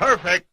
Perfect.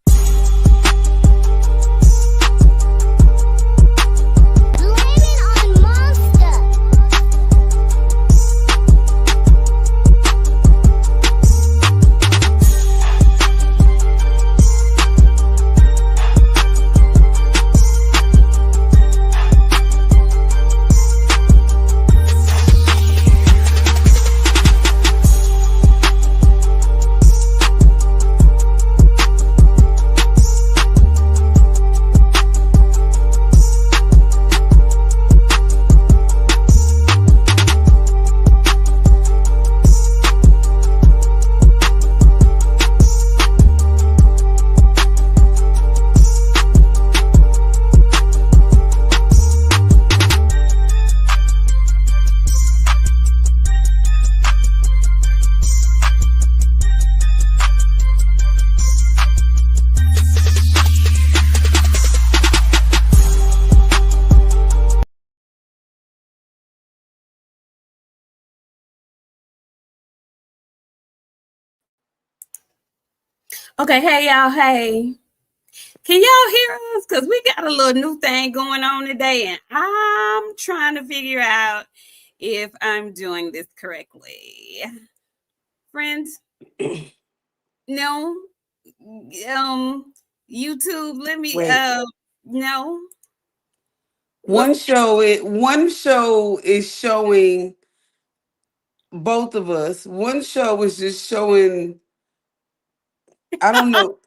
Okay, hey y'all, hey. Can y'all hear us? Because we got a little new thing going on today, and I'm trying to figure out if I'm doing this correctly. Friends, no. YouTube, let me no. One show is showing both of us. One show is just showing, I don't know.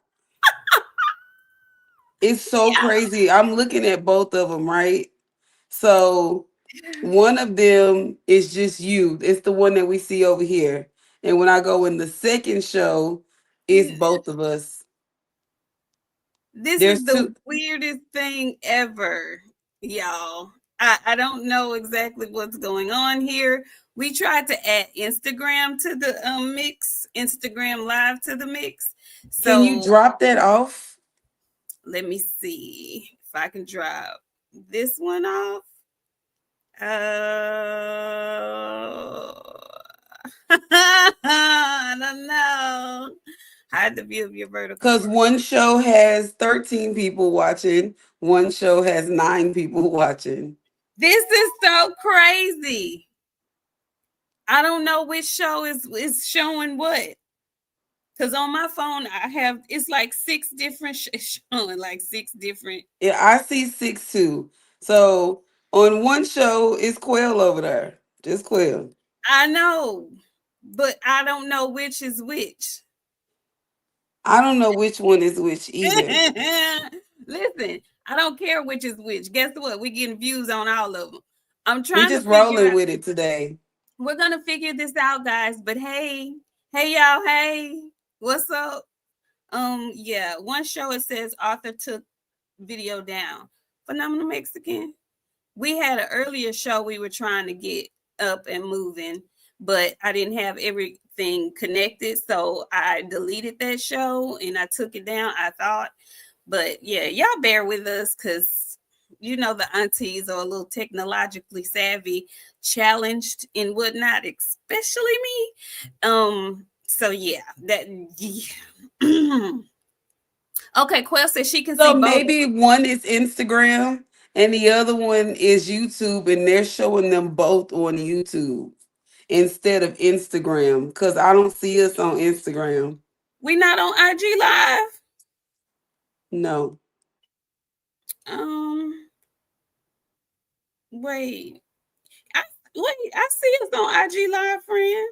It's so crazy. I'm looking at both of them, right? So one of them is just you. It's the one that we see over here. And when I go in the second show, it's both of us. This There's is the two. weirdest thing ever, y'all. I don't know exactly what's going on here. We tried to add Instagram to the mix, Instagram live to the mix. So Can you drop that off? let me see if I can drop this one off. I don't know. Hide the view of your vertical. Because one show has 13 people watching, one show has 9 people watching. This is so crazy. I don't know which show is showing what. Because on my phone, it's like 6 different showing, like 6 different. Yeah, I see 6 too. So on one show, it's Quail over there. Just Quail. I know, but I don't know which is which. I don't know which one is which either. Listen, I don't care which is which. Guess what? We're getting views on all of them. I'm We trying to just figure rolling out. with it today. We're gonna figure this out, guys. But hey y'all, hey, what's up? Yeah, one show it says author took video down. Phenomenal Mexican. We had an earlier show we were trying to get up and moving, but I didn't have everything connected, so I deleted that show and I took it down. I thought, but yeah, y'all bear with us because you know the aunties are a little technologically savvy, challenged and whatnot, especially me. So yeah, that yeah. Okay, Quell says she can see So both. maybe one is Instagram and the other one is YouTube, and they're showing them both on YouTube instead of Instagram because I don't see us on Instagram. We not on IG Live. No. Wait. I see us on IG Live, friend.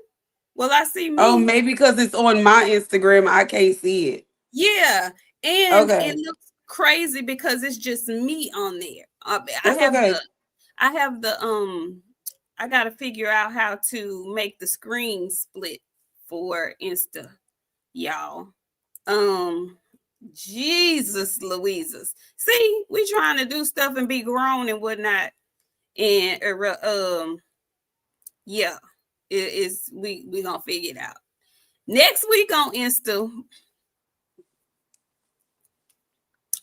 Well, I see Oh, me. maybe because it's on my Instagram, I can't see it. Yeah, and it Okay. looks crazy because it's just me on there. That's okay. I have the I got to figure out how to make the screen split for Insta, y'all. Jesus Louises. See, we trying to do stuff and be grown and whatnot. And yeah, we gonna figure it out. Next week on Insta,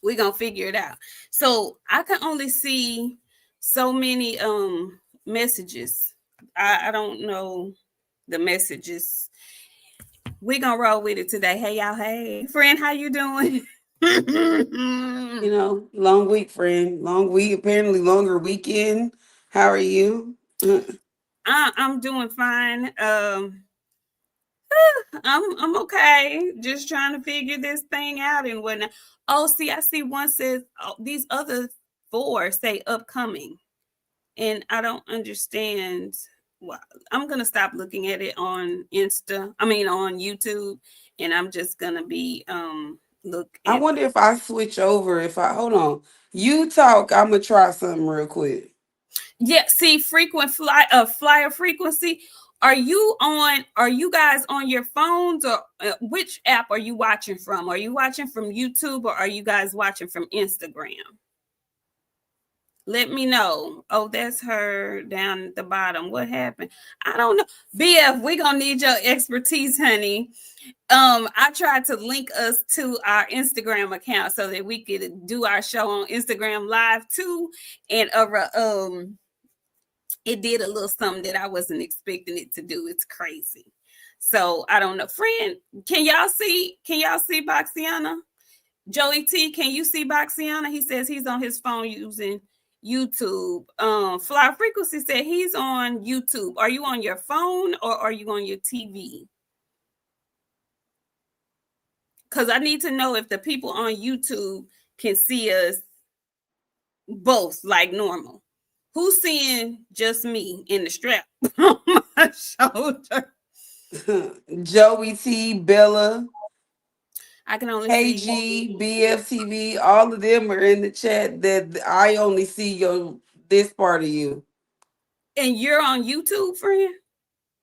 we gonna figure it out. So I can only see so many messages. I don't know the messages. We gonna roll with it today. Hey y'all, hey friend, how you doing? You know, long week, friend. Long week, apparently longer weekend. How are you? I'm doing fine. I'm okay. Just trying to figure this thing out and whatnot. Oh, see, I see one says these other four say upcoming, and I don't understand. Well, I'm gonna stop looking at it on Insta. I mean, on YouTube, and I'm just gonna be look I at wonder if I switch over. If I hold on, you talk. I'm gonna try something real quick. yeah. See, frequent flyer frequency. Are you guys on your phones, or which app are you watching from? Are you watching from YouTube, or are you guys watching from Instagram? Let me know. Oh, that's her down at the bottom. What happened? I don't know. BF, we gonna need your expertise, honey. I tried to link us to our Instagram account so that we could do our show on Instagram live too. And it did a little something that I wasn't expecting it to do. It's crazy. So I don't know. Friend, can y'all see? Can y'all see Boxiana? Joey T, can you see Boxiana? He says he's on his phone using YouTube. Fly Frequency said he's on YouTube. Are you on your phone or are you on your TV? Because I need to know if the people on YouTube can see us both like normal. Who's seeing just me in the strap on my shoulder? Joey T, Bella, I can only see you. KG, BFTV, all of them are in the chat. That I only see your this part of you. And you're on YouTube, friend?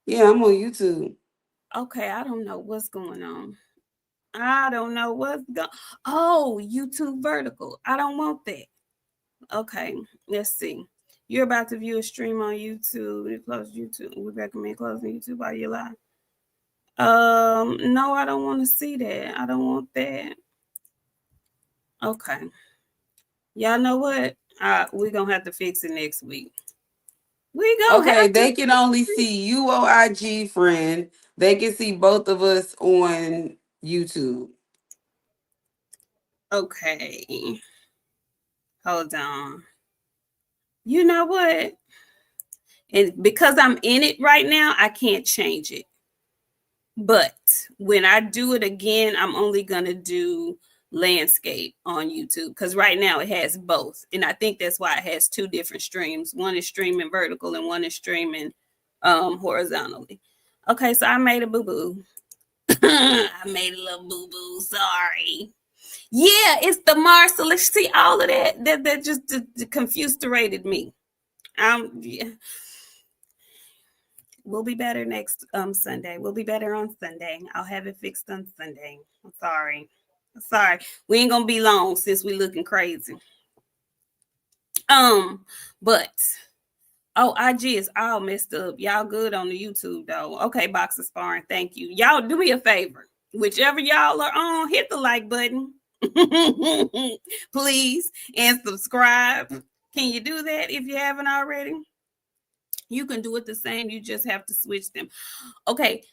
Yeah, I'm on YouTube. Okay, I don't know what's going on. I don't know what's going. Oh, YouTube vertical. I don't want that. Okay, let's see. You're about to view a stream on YouTube. You close YouTube. We recommend closing YouTube while you're live. No, I don't want to see that. I don't want that. Okay, y'all know what? We're gonna have to fix it next week. We gonna Okay, have to. they can only see you on IG, friend. They can see both of us on YouTube. Okay, hold on. You know what? And because I'm in it right now, I can't change it. But when I do it again, I'm only going to do landscape on YouTube because right now it has both. And I think that's why it has two different streams. One is streaming vertical and one is streaming horizontally. Okay, so I made a boo boo. I made a little boo boo. Sorry. Yeah, it's the Mars. So let's see all of that just confused me. Yeah. We'll be better next Sunday. We'll be better on Sunday. I'll have it fixed on Sunday. I'm sorry. Sorry. We ain't gonna be long since we looking crazy. But IG is all messed up. Y'all good on the YouTube though. Okay, box of sparring. Thank you. Y'all do me a favor. Whichever y'all are on, hit the like button. Please, and subscribe. Can you do that if you haven't already? You can do it the same. You just have to switch them. Okay.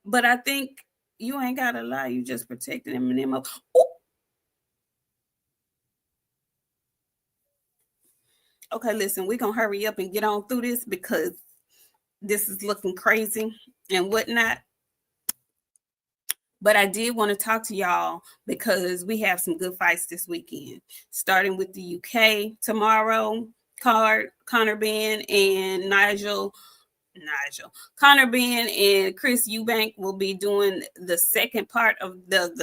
But I think you ain't got to lie. You just protecting them and them up. Ooh. Okay, listen, we're going to hurry up and get on through this because this is looking crazy and whatnot. But I did want to talk to y'all because we have some good fights this weekend, starting with the UK tomorrow card, Conor Benn and Conor Benn and Chris Eubank will be doing the second part of the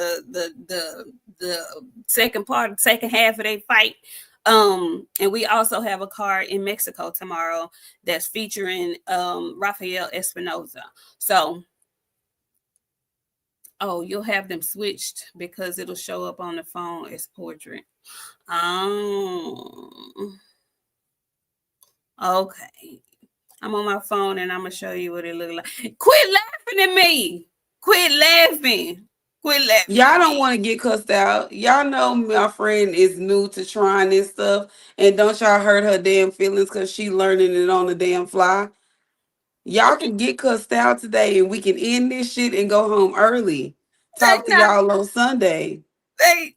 second half of their fight. And we also have a card in Mexico tomorrow that's featuring Rafael Espinoza. So you'll have them switched because it'll show up on the phone as portrait. Okay. I'm on my phone and I'm gonna show you what it look like. Quit laughing at me. Quit laughing. Quit laughing. Y'all don't want to get cussed out. Y'all know my friend is new to trying this stuff, and don't y'all hurt her damn feelings because she learning it on the damn fly. Y'all can get cussed out today and we can end this shit and go home early. They Talk to not. y'all on Sunday. They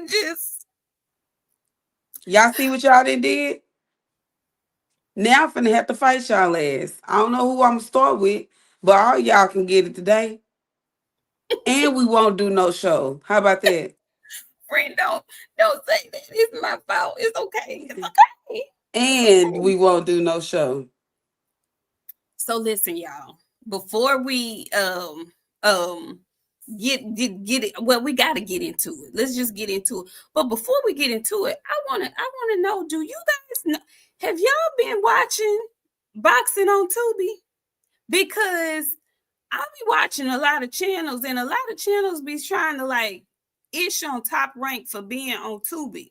just. Y'all see what y'all did? Now I'm finna have to fight y'all ass. I don't know who I'm gonna start with, but all y'all can get it today. And we won't do no show. How about that? Friend, don't say that. It's my fault. It's okay. It's okay. It's And okay. we won't do no show. So listen, y'all. Before we get it, well, we got to get into it. Let's just get into it. But before we get into it, I wanna know. Do you guys know? Have y'all been watching boxing on Tubi? Because I'll be watching a lot of channels, and a lot of channels be trying to like ish on Top Rank for being on Tubi.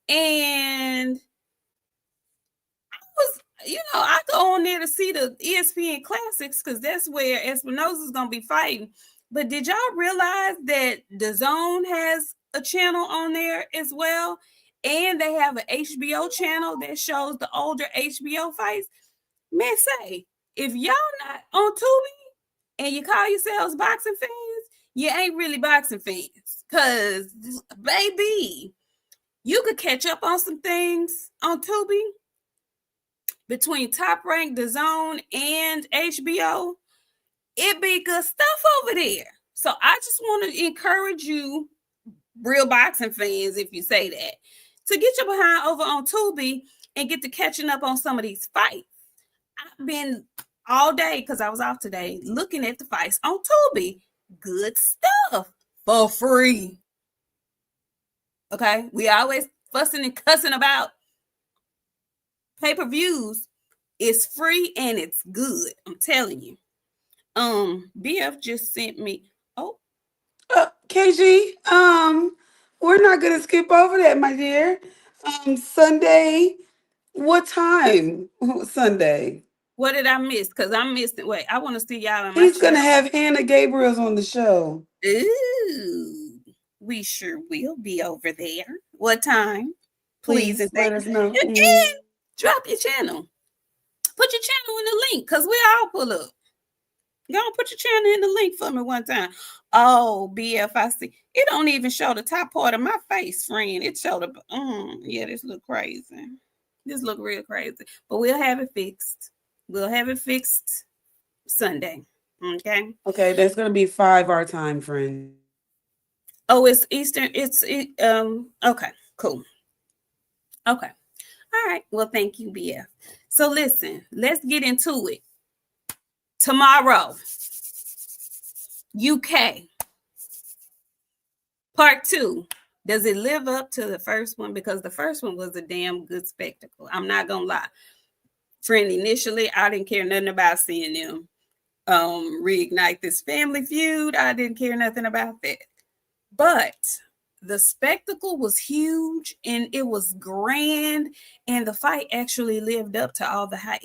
And was, I go on there to see the ESPN Classics because that's where Espinoza is going to be fighting. But did y'all realize that the Zone has a channel on there as well? And they have an HBO channel that shows the older HBO fights? Man, say, if y'all not on Tubi and you call yourselves boxing fans, you ain't really boxing fans. Because, baby, you could catch up on some things on Tubi between Top Rank, The Zone, and HBO. It be good stuff over there. So I just want to encourage you, real boxing fans, if you say that, to get your behind over on Tubi and get to catching up on some of these fights. I've been all day, because I was off today, looking at the fights on Tubi. Good stuff for free. Okay? We always fussing and cussing about pay-per-views. It's free and it's good. I'm telling you. BF just sent me. Oh, KG, we're not gonna skip over that, my dear. Sunday, what time? Sunday. what did I miss? Because I missed it. Wait, I want to see y'all in my He's chat. gonna have Hannah Gabriel's on the show. Ooh, we sure will be over there. What time? Please and Please let thank us you. know. Again, drop your channel. Put your channel in the link because we all pull up. Go and put your channel in the link for me one time. Oh, BFIC. It don't even show the top part of my face, friend. It showed the yeah, this look crazy. This look real crazy. But we'll have it fixed. We'll have it fixed Sunday. Okay. Okay, that's gonna be 5 our time, friend. Oh, it's Eastern. Okay, cool. Okay. All right. Well, thank you, BF. So listen, let's get into it. Tomorrow, UK. Part 2. Does it live up to the first one? Because the first one was a damn good spectacle. I'm not gonna lie. Friend, initially, I didn't care nothing about seeing them reignite this family feud. I didn't care nothing about that. But the spectacle was huge and it was grand, and the fight actually lived up to all the hype.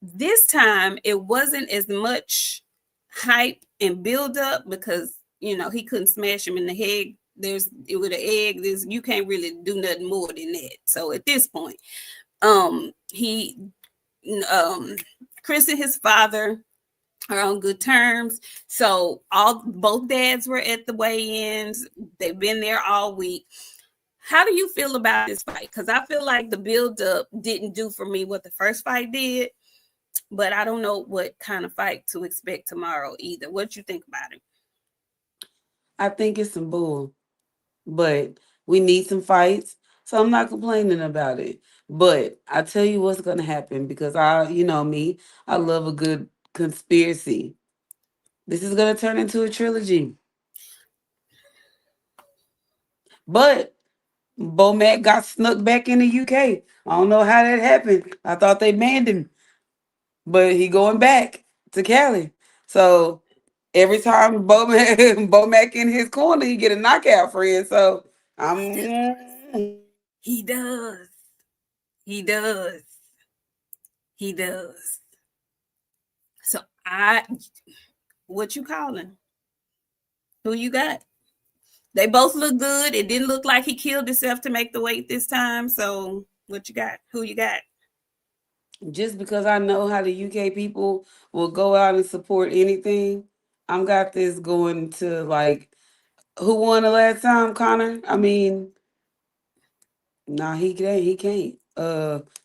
This time, it wasn't as much hype and build up because he couldn't smash him in the head. There's with an egg. You can't really do nothing more than that. So at this point, he Chris and his father are on good terms. So both dads were at the weigh-ins. They've been there all week. How do you feel about this fight? Because I feel like the build-up didn't do for me what the first fight did, but I don't know what kind of fight to expect tomorrow either. What you think about it? I think it's some bull, but we need some fights, so I'm not complaining about it. But I tell you what's gonna happen because you know me, I love a good conspiracy. This is gonna turn into a trilogy. But Bo Mac got snuck back in the UK. I don't know how that happened. I thought they banned him, but he going back to Cali. So every time Bo Mac in his corner, he get a knockout, friend. So I'm. He does. He does. He does. So what you calling? Who you got? They both look good. It didn't look like he killed himself to make the weight this time. So what you got? Who you got? Just because I know how the UK people will go out and support anything, I'm got this going to like who won the last time, Connor? I mean, nah, he can't. He can't.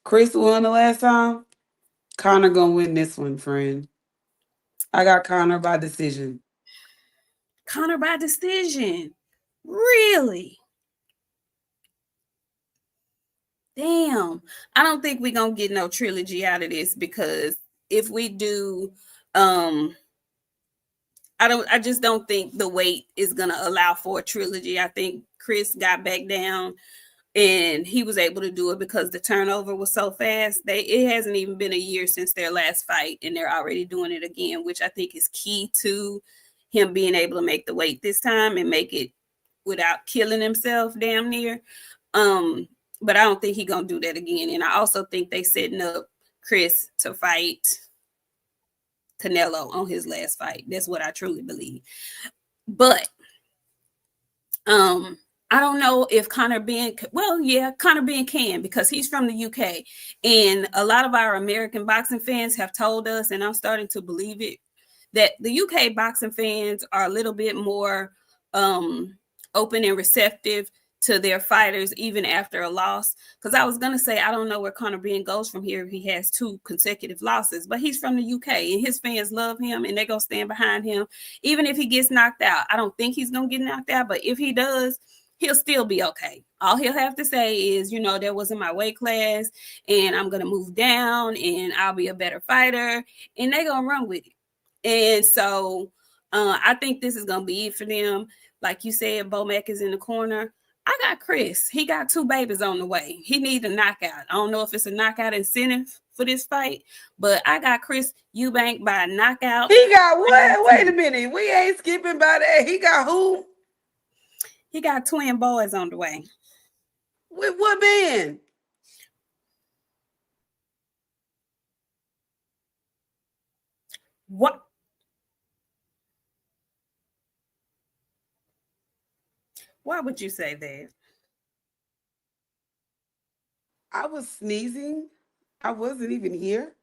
Chris won the last time. Connor gonna win this one, friend. I got Connor by decision. Connor by decision. Really? Damn. I don't think we're gonna get no trilogy out of this because if we do, um, I just don't think the weight is gonna allow for a trilogy. I think Chris got back down and he was able to do it because the turnover was so fast. It hasn't even been a year since their last fight, and they're already doing it again, which I think is key to him being able to make the weight this time and make it without killing himself damn near. Um, but I don't think he's gonna do that again. And I also think they setting up Chris to fight Canelo on his last fight. That's what I truly believe. But um I don't know if Conor Benn, well, yeah, Conor Benn can because he's from the UK. And a lot of our American boxing fans have told us, and I'm starting to believe it, that the UK boxing fans are a little bit more open and receptive to their fighters even after a loss. Because I was going to say, I don't know where Conor Benn goes from here if he has 2 consecutive losses, but he's from the UK and his fans love him and they're going to stand behind him. Even if he gets knocked out, I don't think he's going to get knocked out, but if he does, he'll still be okay. All he'll have to say is, that wasn't my weight class and I'm going to move down and I'll be a better fighter, and they're going to run with it. And so I think this is going to be it for them. Like you said, Bomac is in the corner. I got Chris. He got 2 babies on the way. He needs a knockout. I don't know if it's a knockout incentive for this fight, but I got Chris Eubank by knockout. He got what? Wait a minute. We ain't skipping by that. He got who? He got twin boys on the way. With what man? What? Why would you say that? I was sneezing. I wasn't even here.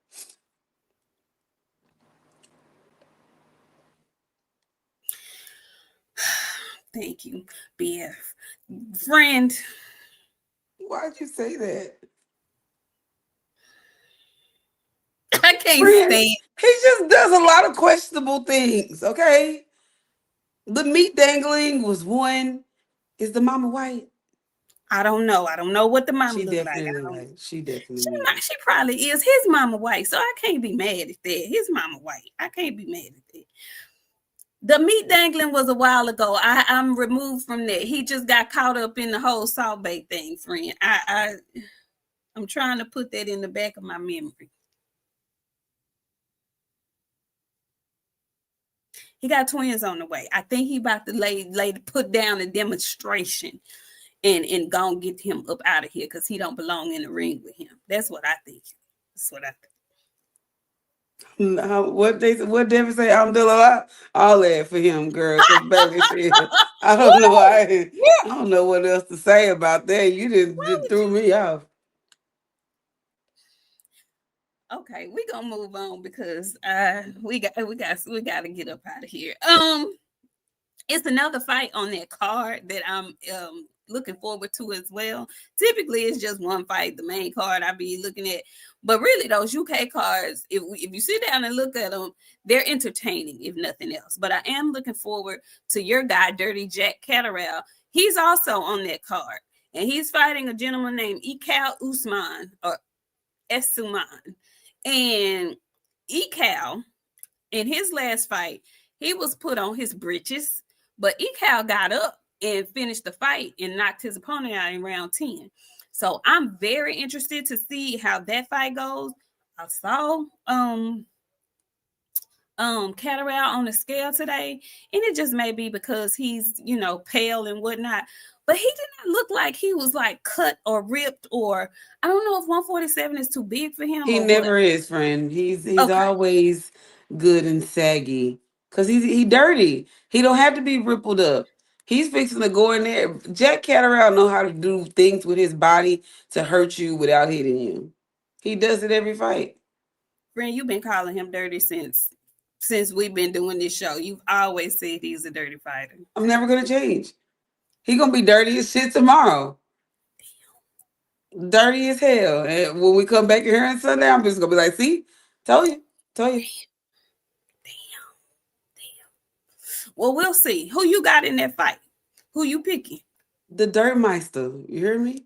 Thank you, BF. Friend. Why'd you say that? I can't Friend, stand. he just does a lot of questionable things, okay? The meat dangling was one. Is the mama white? I don't know. I don't know what the mama She look like. definitely white. She definitely She, white. she probably is. His mama white, so I can't be mad at that. His mama white. I can't be mad at that. The meat dangling was a while ago. I'm removed from that. He just got caught up in the whole Salt Bay thing, friend. I'm trying to put that in the back of my memory. He got twins on the way. I think he about to lay put down a demonstration and go and get him up out of here because he don't belong in the ring with him. That's what I think. That's what I think. What David say? I'm still alive. All that for him, girl. Because baby, shit, I don't know. I don't know what else to say about that. You just threw me off. Okay, we gonna move on because we got to get up out of here. It's another fight on that card that I'm looking forward to as well. Typically, it's just one fight, the main card I be looking at. But really, those UK cards, if you sit down and look at them, they're entertaining, if nothing else. But I am looking forward to your guy, Dirty Jack Catterall. He's also on that card. And he's fighting a gentleman named Ekal Usman, or Esuman. And Ekal, in his last fight, he was put on his britches, but Ekal got up and finished the fight and knocked his opponent out in round 10. So I'm very interested to see how that fight goes. I saw Catterall on the scale today, and it just may be because he's, pale and whatnot. But he did not look like he was like cut or ripped, or I don't know if 147 is too big for him He or what. never is, friend. He's Okay. always good and saggy. Cause he dirty. He don't have to be rippled up. He's fixing to go in there. Jack Catterall know how to do things with his body to hurt you without hitting you. He does it every fight. Friend, you've been calling him dirty since we've been doing this show. You've always said he's a dirty fighter. I'm never gonna change. He gonna be dirty as shit tomorrow. Dirty as hell. And when we come back here on Sunday, I'm just gonna be like, see, told you. Damn, damn. Well, we'll see. Who you got in that fight? Who you picking? The Dirtmeister. You hear me?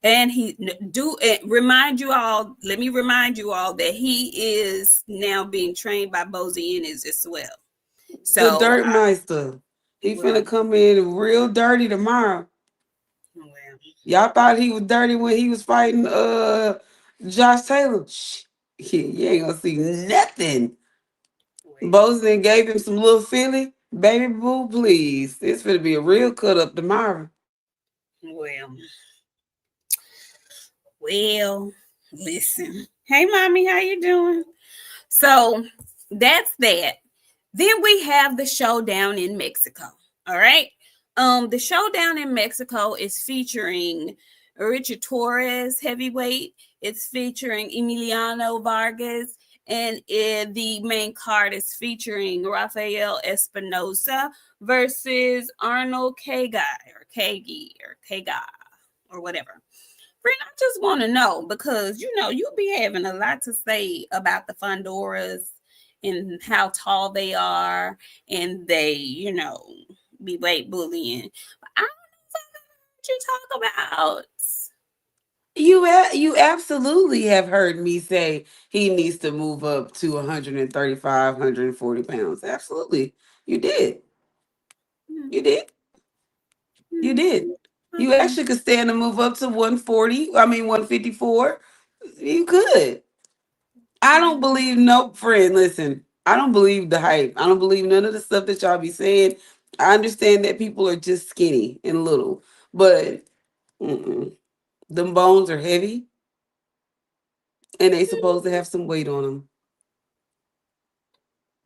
And he do it. Remind you all. Let me remind you all that he is now being trained by Boxiana as well. The So, Dirtmeister. He well, finna come in real dirty tomorrow. well, Y'all thought he was dirty when he was fighting Josh Taylor. Shh. You ain't gonna see nothing. Bozeman gave him some little Philly. Baby boo, please. It's gonna be a real cut up tomorrow. well, well. Listen, hey, mommy, how you doing? So that's that. Then we have the showdown in Mexico. All right. The showdown in Mexico is featuring Richard Torrez, heavyweight. It's featuring Emiliano Vargas, and the main card is featuring Rafael Espinoza versus Arnold Kagi or whatever. Friend, I just want to know because you be having a lot to say about the Fondoras and how tall they are, and they, be weight bullying. But I don't know what you talk about. You absolutely have heard me say he needs to move up to 135, 140 pounds. Absolutely. You did. You did. You did. You Okay. actually could stand to move up to 140. I mean 154. You could. I don't believe no friend. Listen, I don't believe the hype. I don't believe none of the stuff that y'all be saying. I understand that people are just skinny and little, but mm-mm. Them bones are heavy and they supposed to have some weight on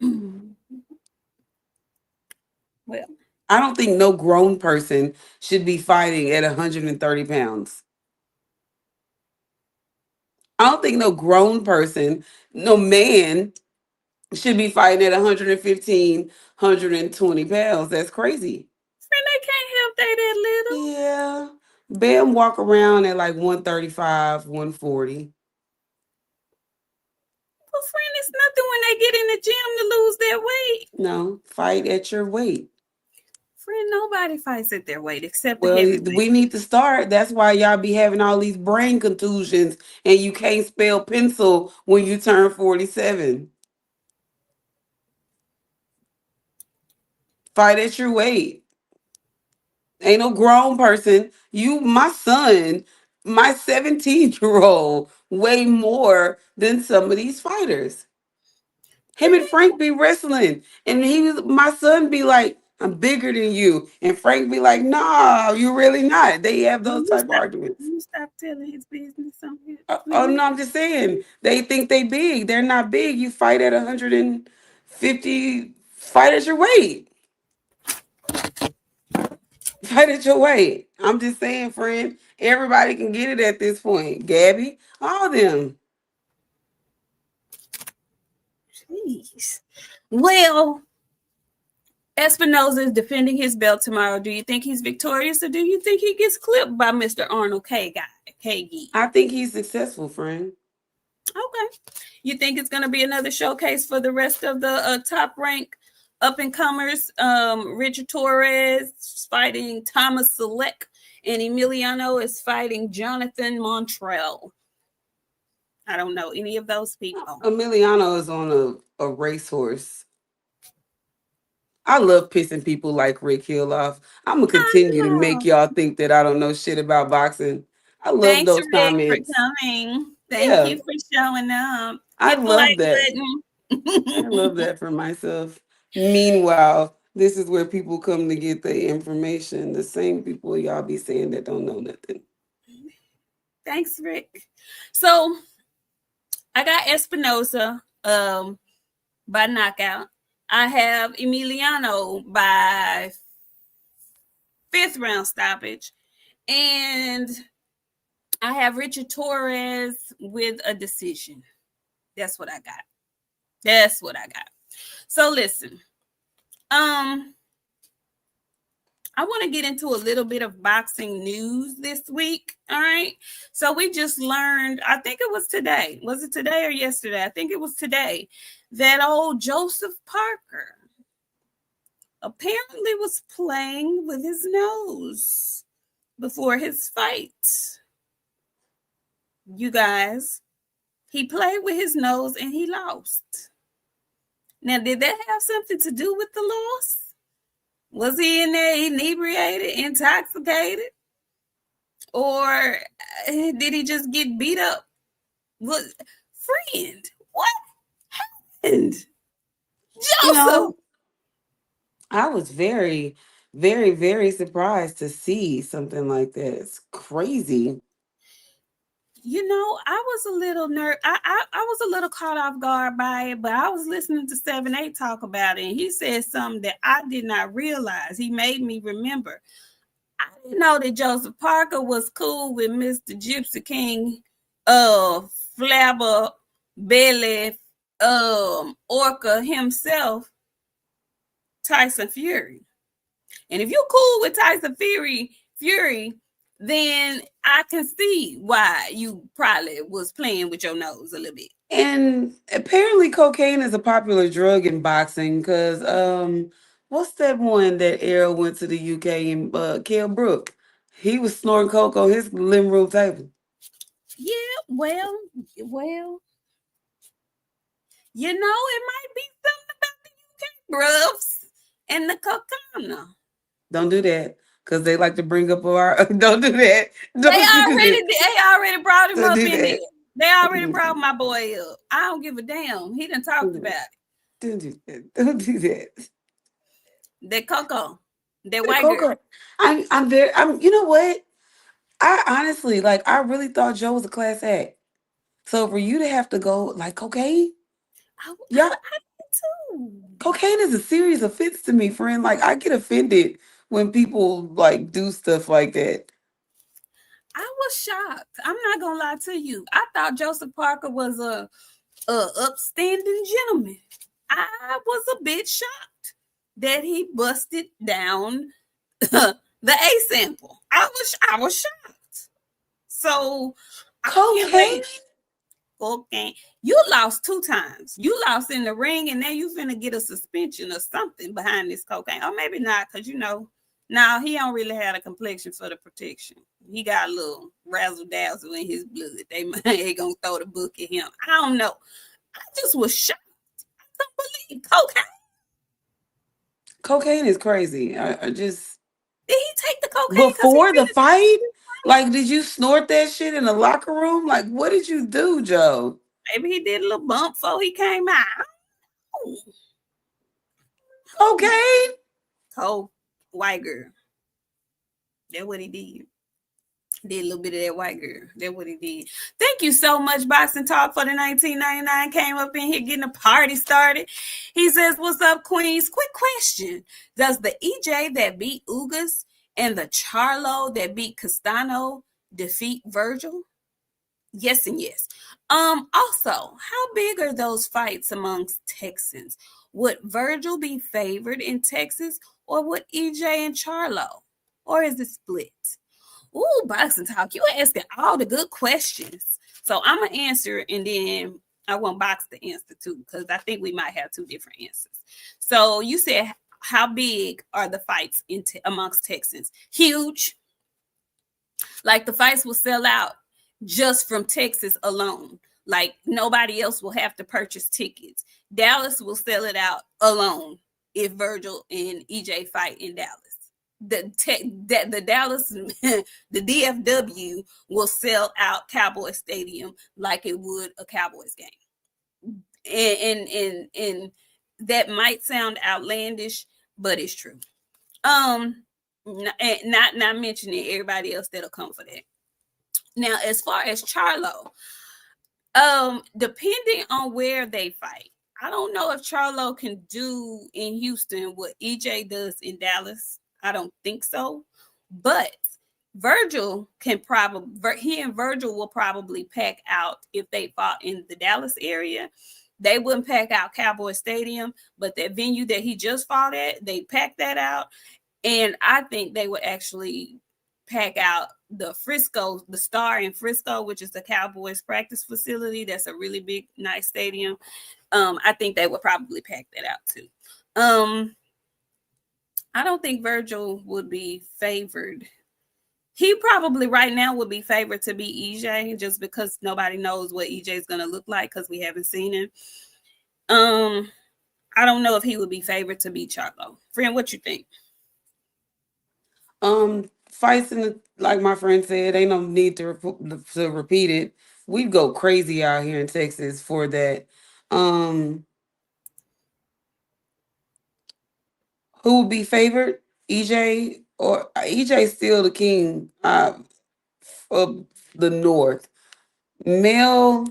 them. Well, I don't think no grown person should be fighting at 130 pounds. I don't think no grown person, no man should be fighting at 115, 120 pounds. That's crazy. friend, they can't help they that little. Yeah. Bam walk around at like 135, 140. Well, friend, it's nothing when they get in the gym to lose their weight. No, fight at your weight. Friend, nobody fights at their weight except the Well, heavyweight. we need to start. That's why y'all be having all these brain contusions and you can't spell pencil when you turn 47. Fight at your weight. Ain't no grown person. My son, my 17-year-old, way more than some of these fighters. Him and Frank be wrestling. And my son be like, I'm bigger than you. And Frank be like, nah, you really not. They have Will those you type of stop? arguments. Will you stop telling his business on here, Oh please? no, I'm just saying they think they big. They're not big. You fight at 150. Fight at your weight. Fight at your weight. I'm just saying, friend. Everybody can get it at this point. Gabby, all them. Jeez. Well, Espinoza is defending his belt tomorrow. Do you think he's victorious, or do you think he gets clipped by Mr. Arnold Kagi? I think he's successful, friend. Okay. You think it's going to be another showcase for the rest of the top rank up and comers? Richard Torrez fighting Thomas Selleck, and Emiliano is fighting Jonathan Montrell. I don't know any of those people. Emiliano is on a racehorse. I love pissing people like Rick Hill off. I'm gonna I continue to make know. y'all think that I don't know shit about boxing. I love Thanks, those Rick, for comments. coming. Thank Yeah, you for showing up. I Hit the love like that. I button. love that for myself. Meanwhile, this is where people come to get the information. The same people y'all be saying that don't know nothing. Thanks, Rick. So I got Espinoza by knockout. I have Emiliano by fifth round stoppage. And I have Richard Torrez with a decision. That's what I got. That's what I got. So listen, I want to get into a little bit of boxing news this week. All right. So we just learned, I think it was today. Was it today or yesterday? I think it was today that old Joseph Parker apparently was playing with his nose before his fight. You guys, he played with his nose and he lost. Now, did that have something to do with the loss? Was he in there inebriated, intoxicated? Or did he just get beat up? Friend, what happened? Joseph! I was very, very, very surprised to see something like that. It's crazy. I was a little I was a little caught off guard by it, but I was listening to 7-8 talk about it, and he said something that I did not realize. He made me remember. I didn't know that Joseph Parker was cool with Mr. Gypsy King, Flabber Belly, Orca himself, Tyson Fury. And if you're cool with Tyson Fury, then I can see why you probably was playing with your nose a little bit. And apparently cocaine is a popular drug in boxing because what's that one that Errol went to the UK and Kell Brook? He was snorting coke on his living room table. Yeah, well, it might be something about the UK bruvs and the cocaine. Don't do that. Because they like to bring up our don't do that. They already brought him up in there. They already Don't brought my boy up. I don't give a damn. He done talked about it. Don't do that. Don't do that. That Coco. That white girl. I'm you know what? I honestly I really thought Joe was a class act. So for you to have to go like cocaine, I too. Cocaine is a serious offense to me, friend. Like I get offended when people do stuff like that. I was shocked. I'm not gonna lie to you. I thought Joseph Parker was a upstanding gentleman. I was a bit shocked that he busted down the A sample. I was shocked. So Cocaine. Cocaine. You lost 2 times. You lost in the ring, and now you finna get a suspension or something behind this cocaine. Or maybe not, because now he don't really have a complexion for the protection. He got a little razzle dazzle in his blood. They gonna throw the book at him. I don't know. I just was shocked. I couldn't believe cocaine. Cocaine is crazy. I just did he take the cocaine before the fight? Did you snort that shit in the locker room? What did you do, Joe? Maybe he did a little bump before he came out. Cocaine? Cold white girl. That's what he did. Did a little bit of that white girl. That's what he did. Thank you so much, Boxing Talk, for the 1999. Came up in here getting a party started. He says, what's up, Queens? Quick question. Does the EJ that beat Ugas and the Charlo that beat Castano defeat Virgil? Yes and yes. Also, how big are those fights amongst Texans? Would Virgil be favored in Texas, or would EJ and Charlo? Or is it split? Ooh, Boxing Talk, you asking all the good questions. So I'm going to answer, and then I want Box to answer too, because I think we might have 2 different answers. So you said, how big are the fights amongst Texans? Huge. The fights will sell out just from Texas alone. Nobody else will have to purchase tickets. Dallas will sell it out alone if Virgil and EJ fight in Dallas. The Dallas, the DFW will sell out Cowboy Stadium like it would a Cowboys game. And that might sound outlandish, but it's true. Not mentioning everybody else that'll come for that. Now, as far as Charlo, depending on where they fight, I don't know if Charlo can do in Houston what EJ does in Dallas. I don't think so. But Virgil can probably he and Virgil will probably pack out if they fought in the Dallas area. They wouldn't pack out Cowboy Stadium, but that venue that he just fought at, they packed that out. And I think they would actually pack out the Frisco, the Star in Frisco, which is the Cowboys practice facility. That's a really big, nice stadium. I think they would probably pack that out too. I don't think Virgil would be favored. He probably right now would be favored to be EJ just because nobody knows what EJ is going to look like because we haven't seen him. I don't know if he would be favored to be Charlo. Friend, what you think? Fights in the, like my friend said, ain't no need to repeat it. We'd go crazy out here in Texas for that. Um, who would be favored? EJ or EJ still the king of the North. Mel,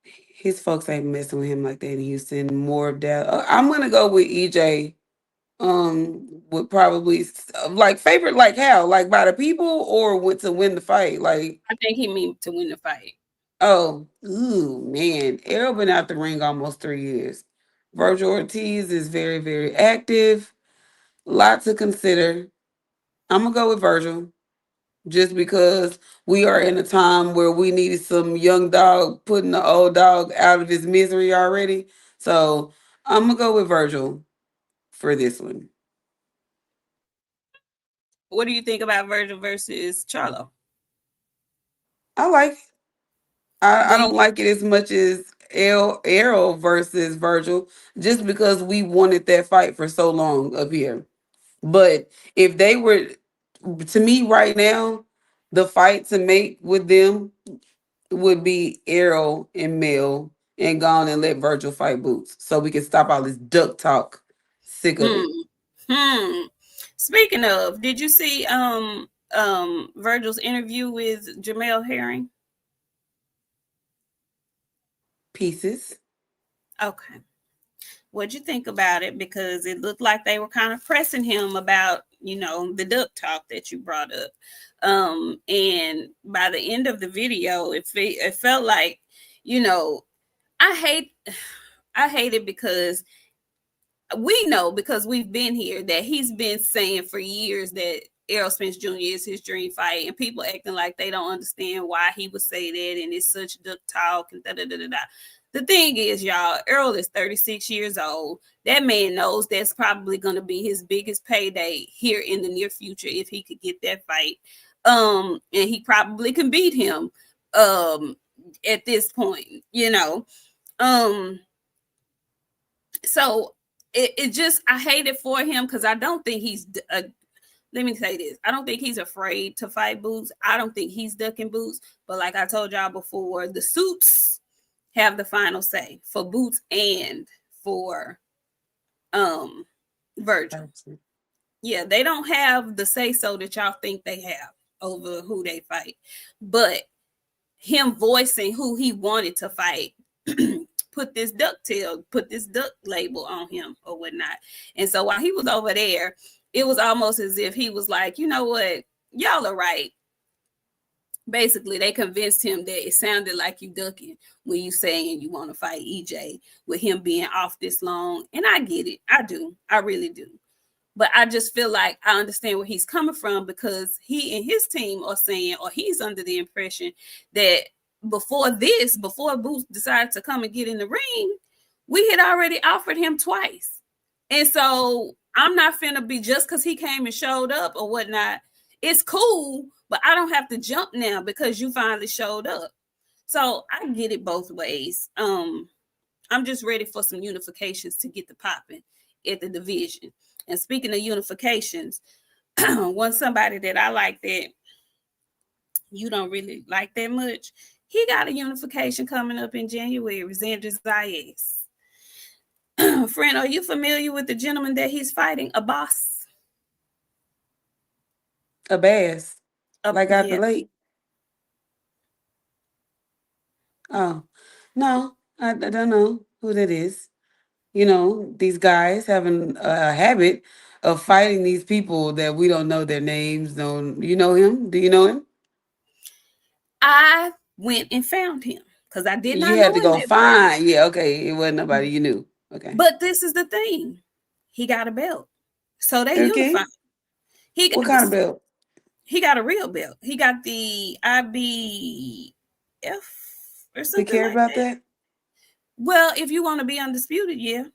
his folks ain't messing with him like that in Houston. More of that. I'm gonna go with EJ. Would probably like favorite like how like by the people or went to win the fight like. I think he mean to win the fight. Oh, ooh, man. Errol been out the ring almost 3 years. Virgil Ortiz is very, very active. Lot to consider. I'm gonna go with Virgil just because we are in a time where we needed some young dog putting the old dog out of his misery already. So I'm gonna go with Virgil for this one. What do you think about Virgil versus Charlo? I like it. Do I you? don't like it as much as Errol versus Virgil, just because we wanted that fight for so long up here. But if they were, to me right now, the fight to make with them would be Errol and Mel and go on and let Virgil fight Boots so we can stop all this duck talk. Sick of it. Hmm. Hmm. Speaking of, did you see Virgil's interview with Jamel Herring? Pieces. Okay. What'd you think about it? Because it looked like they were kind of pressing him about, the duck talk that you brought up. And by the end of the video, it felt like, you know, I hate I hate it because we know because we've been here that he's been saying for years that Errol Spence Jr. is his dream fight, and people acting like they don't understand why he would say that, and it's such duck talk and da da da da da. The thing is, y'all, Errol is 36 years old. That man knows that's probably going to be his biggest payday here in the near future if he could get that fight. And he probably can beat him at this point, you know. Um, so it just I hate it for him because I don't think he's let me say this. I don't think he's afraid to fight Boots. I don't think he's ducking Boots. But like I told y'all before, the suits have the final say for Boots and for Virgil. Yeah, they don't have the say so that y'all think they have over who they fight. But him voicing who he wanted to fight put this duck label on him or whatnot. And so while he was over there, it was almost as if he was like, you know what, y'all are right. Basically, they convinced him that it sounded like you ducking when you saying you want to fight EJ with him being off this long. And I get it. I do. I really do. But I just feel like I understand where he's coming from because he and his team are saying, or he's under the impression that before Boots decided to come and get in the ring, we had already offered him twice. And so I'm not finna be just because he came and showed up or whatnot. It's cool, but I don't have to jump now because you finally showed up. So I get it both ways. I'm just ready for some unifications to get the popping at the division. And speaking of unifications, one somebody that I like that you don't really like that much, he got a unification coming up in January, Xander Zayas. Friend, are you familiar with the gentleman that he's fighting? A boss? A bass. Like out the Yeah. lake. Oh, no, I don't know who that is. You know, these guys having a habit of fighting these people that we don't know their names. Don't you know him? Do you know him? I went and found him because I did You not had know to him go at first. find. Yeah, okay. It wasn't nobody you knew. Okay. But this is the thing. He got a belt. So they unified. Okay. He What got kind of this, belt? he got a real belt. He got the IBF or They something care like about that. that? Well, if you want to be undisputed, yeah.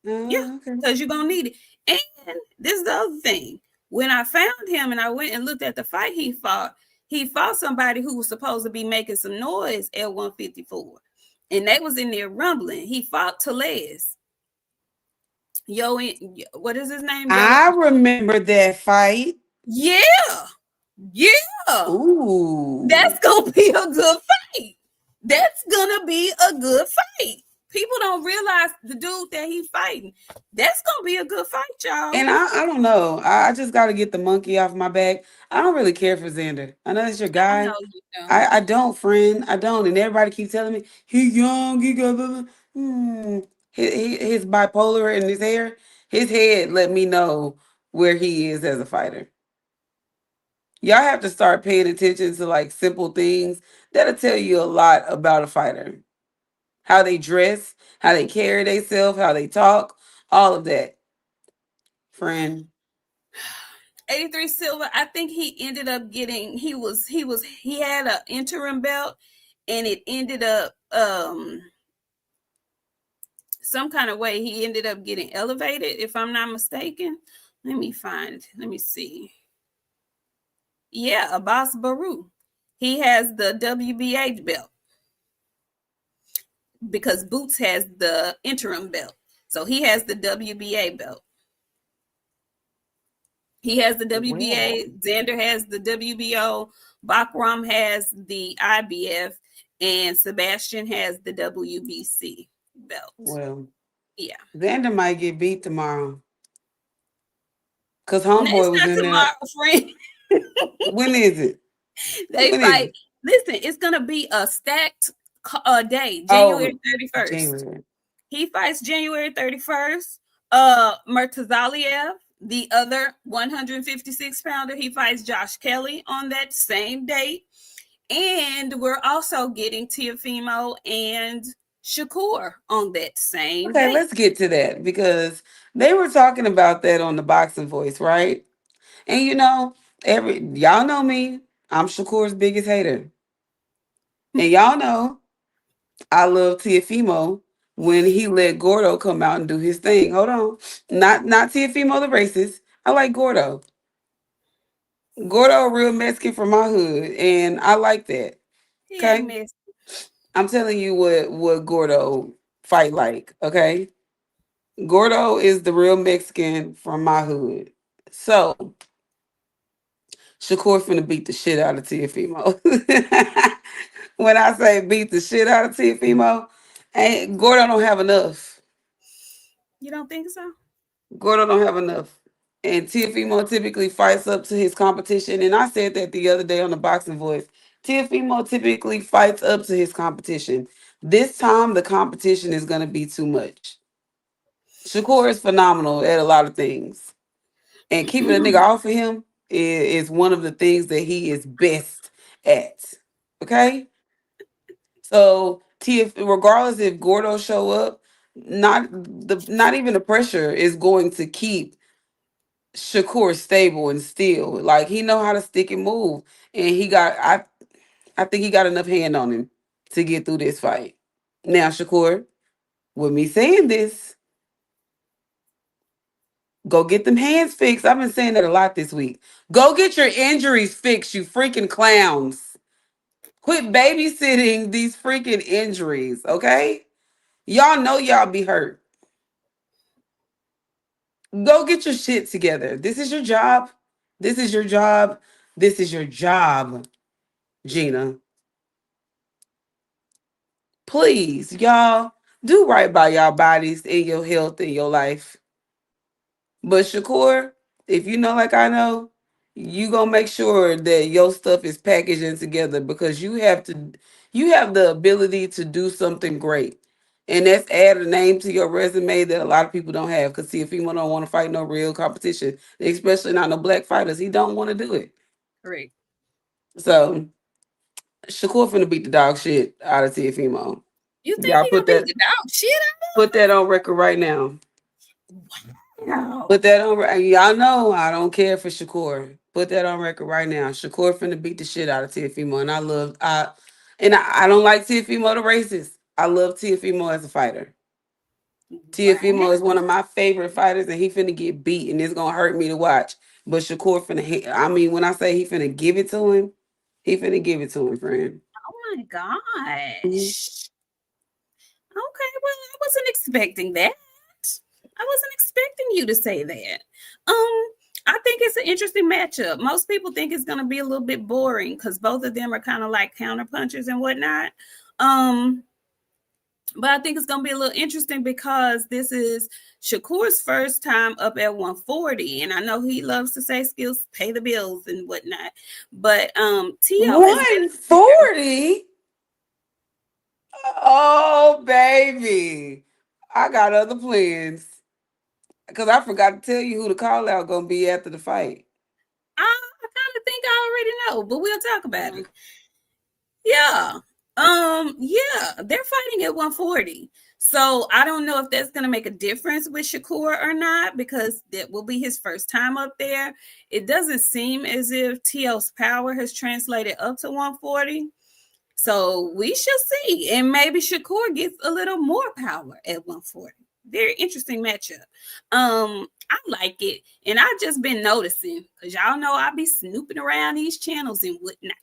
Yeah, Okay. because you're gonna need it. And this is the other thing. When I found him and I went and looked at the fight he fought somebody who was supposed to be making some noise at 154. And they was in there rumbling. He fought Torrez. Yo, what is his name? Yo, I remember that fight. yeah, yeah. Ooh. That's gonna be a good fight. That's gonna be a good fight. People don't realize the dude that he's fighting. That's gonna be a good fight, y'all. And I don't know. I just got to get the monkey off my back. I don't really care for Xander. I know that's your I guy. know you don't. I don't, friend. I don't. And everybody keeps telling me he young. He got blah, blah. Hmm. His bipolar in his hair. His head let me know where he is as a fighter. Y'all have to start paying attention to like simple things that'll tell you a lot about a fighter. How they dress, how they carry themselves, how they talk, all of that, friend. 83 Silver, I think he ended up getting he had an interim belt and it ended up some kind of way he ended up getting elevated, if I'm not mistaken. Let me see. Yeah, Abbas Baru. He has the WBA belt because Boots has the interim belt. So he has the WBA belt. He has the Well, WBA. Xander has the WBO. Bakram has the IBF, and Sebastian has the WBC belt. well, Yeah, Xander might get beat tomorrow because no, it's Homeboy was not in there. tomorrow, friend. When is it? They When is fight. it? Listen, it's gonna be a stacked day, January Oh, 31st. January. He fights January 31st. Murtazaliev, the other 156 pounder, he fights Josh Kelly on that same date. And we're also getting Tiafimo and Shakur on that same Okay, date. let's get to that because they were talking about that on the Boxing Voice, right? And you know, every y'all know me. I'm Shakur's biggest hater, and y'all know I love Tiafimo when he let Gordo come out and do his thing. Hold on, not Tiafimo the racist. I like Gordo. Gordo, a real Mexican from my hood, and I like that. He ain't Okay, missed. I'm telling you what Gordo fight like. Okay, Gordo is the real Mexican from my hood. So Shakur finna beat the shit out of Tiafimo. When I say beat the shit out of Tiafimo, ain't Gordo don't have enough. You don't think so? Gordo don't have enough. And Tiafimo typically fights up to his competition. And I said that the other day on the Boxing Voice. Tiafimo typically fights up to his competition. This time, the competition is going to be too much. Shakur is phenomenal at a lot of things. And keeping a nigga off of him is one of the things that he is best at. Okay? So, regardless if Gordo show up, not even the pressure is going to keep Shakur stable and still. Like he know how to stick and move, and I think he got enough hand on him to get through this fight. Now, Shakur, with me saying this, go get them hands fixed. I've been saying that a lot this week. Go get your injuries fixed, you freaking clowns. Quit babysitting these freaking injuries, okay? Y'all know y'all be hurt. Go get your shit together. This is your job. This is your job. This is your job, Gina. Please, y'all, do right by y'all bodies and your health and your life. But Shakur, if you know like I know, you gonna make sure that your stuff is packaged and together because you have the ability to do something great. And that's add a name to your resume that a lot of people don't have. Because see, if female don't want to fight no real competition, especially not no black fighters, he don't want to do it. Correct. So Shakur finna beat the dog shit out of Tiafimo. You think Y'all he gonna beat the dog shit put that on record right now. out of him? Wow. Put that on. Y'all know I don't care for Shakur. Put that on record right now. Shakur finna beat the shit out of Tiafimo, and I don't like Tiafimo the racist. I love Tiafimo as a fighter. Wow. Tiafimo is one of my favorite fighters, and he finna get beat, and it's gonna hurt me to watch. But Shakur finna hit. I mean, when I say he finna give it to him, he finna give it to him, friend. Oh my Mhm. gosh. Okay, well, I wasn't expecting that. I wasn't expecting you to say that. I think it's an interesting matchup. Most people think it's going to be a little bit boring because both of them are kind of like counter punchers and whatnot. Um, but I think it's going to be a little interesting because this is Shakur's first time up at 140, and I know he loves to say skills pay the bills and whatnot. But Tio has been there. 140. Oh, baby. I got other plans. Because I forgot to tell you who the call out gonna be after the fight. I kind of think I already know, but we'll talk about it. Yeah. Yeah, they're fighting at 140. So I don't know if that's gonna make a difference with Shakur or not, because that will be his first time up there. It doesn't seem as if Tio's power has translated up to 140. So we shall see. And maybe Shakur gets a little more power at 140. Very interesting matchup. I like it. And I've just been noticing, because y'all know I be snooping around these channels and whatnot.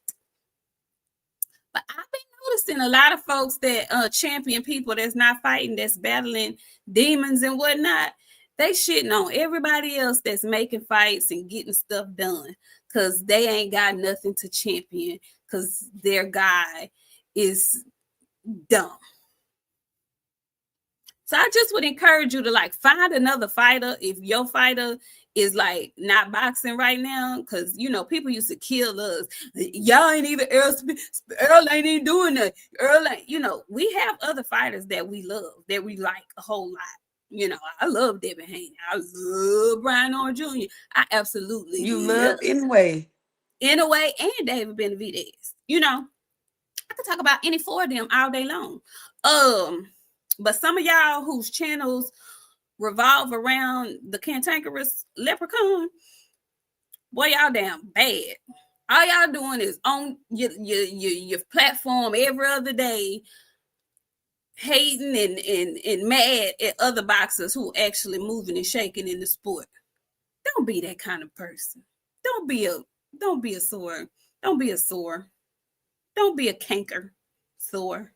But I've been noticing a lot of folks that champion people that's not fighting, that's battling demons and whatnot. They shitting on everybody else that's making fights and getting stuff done because they ain't got nothing to champion because their guy is dumb. So I just would encourage you to like find another fighter if your fighter is like not boxing right now, because you know people used to kill us. Y'all ain't either Earl ain't even doing that. Earl ain't, you know, we have other fighters that we love, that we like a whole lot. You know, I love Devin Haney. I love Brian Orr Jr. I absolutely You love love anyway. Inouye and David Benavidez. You know, I could talk about any four of them all day long. But some of y'all whose channels revolve around the cantankerous leprechaun, boy, y'all damn bad. All y'all doing is on your platform every other day, hating and mad at other boxers who actually moving and shaking in the sport. Don't be that kind of person. Don't be a don't be a sore. Don't be a sore. Don't be a canker sore.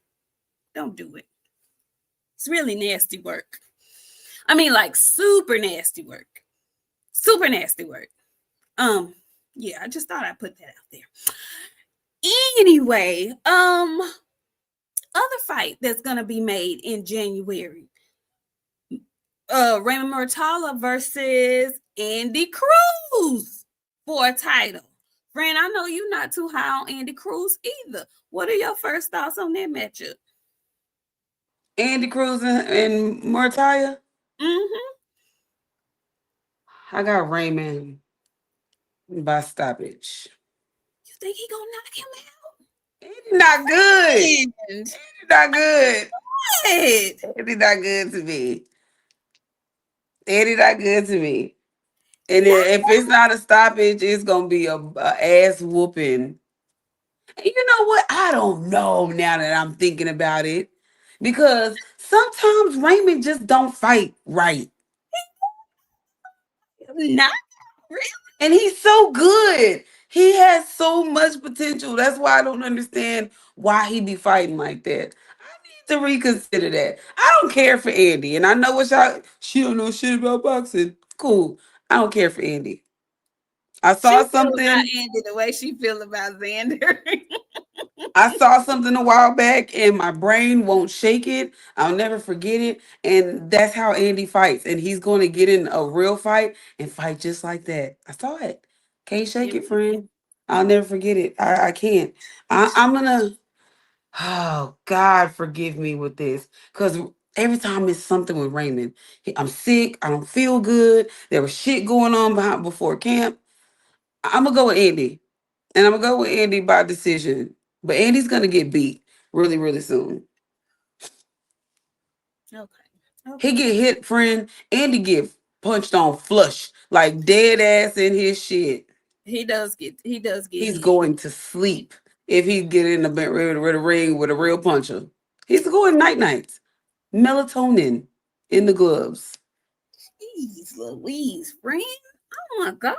Don't do it. It's really nasty work. I mean, like super nasty work. Super nasty work. Yeah, I just thought I'd put that out there. Anyway, other fight that's gonna be made in January. Raymond Murtala versus Andy Cruz for a title. Friend, I know you're not too high on Andy Cruz either. What are your first thoughts on that matchup? Andy Cruz and Mortalia. Mm-hmm. I got Raymond by stoppage. You think he gonna knock him out? Andy not good. And Andy not good. what? Andy not good to me. Eddie not good to me. And Yeah. then if it's not a stoppage, it's gonna be a ass whooping. And you know what? I don't know now that I'm thinking about it. Because sometimes Raymond just don't fight right. Not really. And he's so good. He has so much potential. That's why I don't understand why he be fighting like that. I need to reconsider that. I don't care for Andy. And I know what y'all, she don't know shit about boxing. Cool. I don't care for Andy. I She saw feel about something. Andy the way she feel about Xander. I saw something a while back and my brain won't shake it. I'll never forget it. And that's how Andy fights. And he's going to get in a real fight and fight just like that. I saw it. Can't shake it, friend. I'll never forget it. I can't. I'm gonna. Oh, God, forgive me with this. Because every time it's something with Raymond, I'm sick. I don't feel good. There was shit going on behind before camp. I'm going to go with Andy. And I'm going to go with Andy by decision. But Andy's going to get beat really, really soon. Okay. He Okay. get hit, friend. Andy get punched on flush. Like dead ass in his shit. He does get He's hit. going to sleep if he get in the ring with a real puncher. He's going night nights. Melatonin in the gloves. Jeez Louise, friend. Oh my God.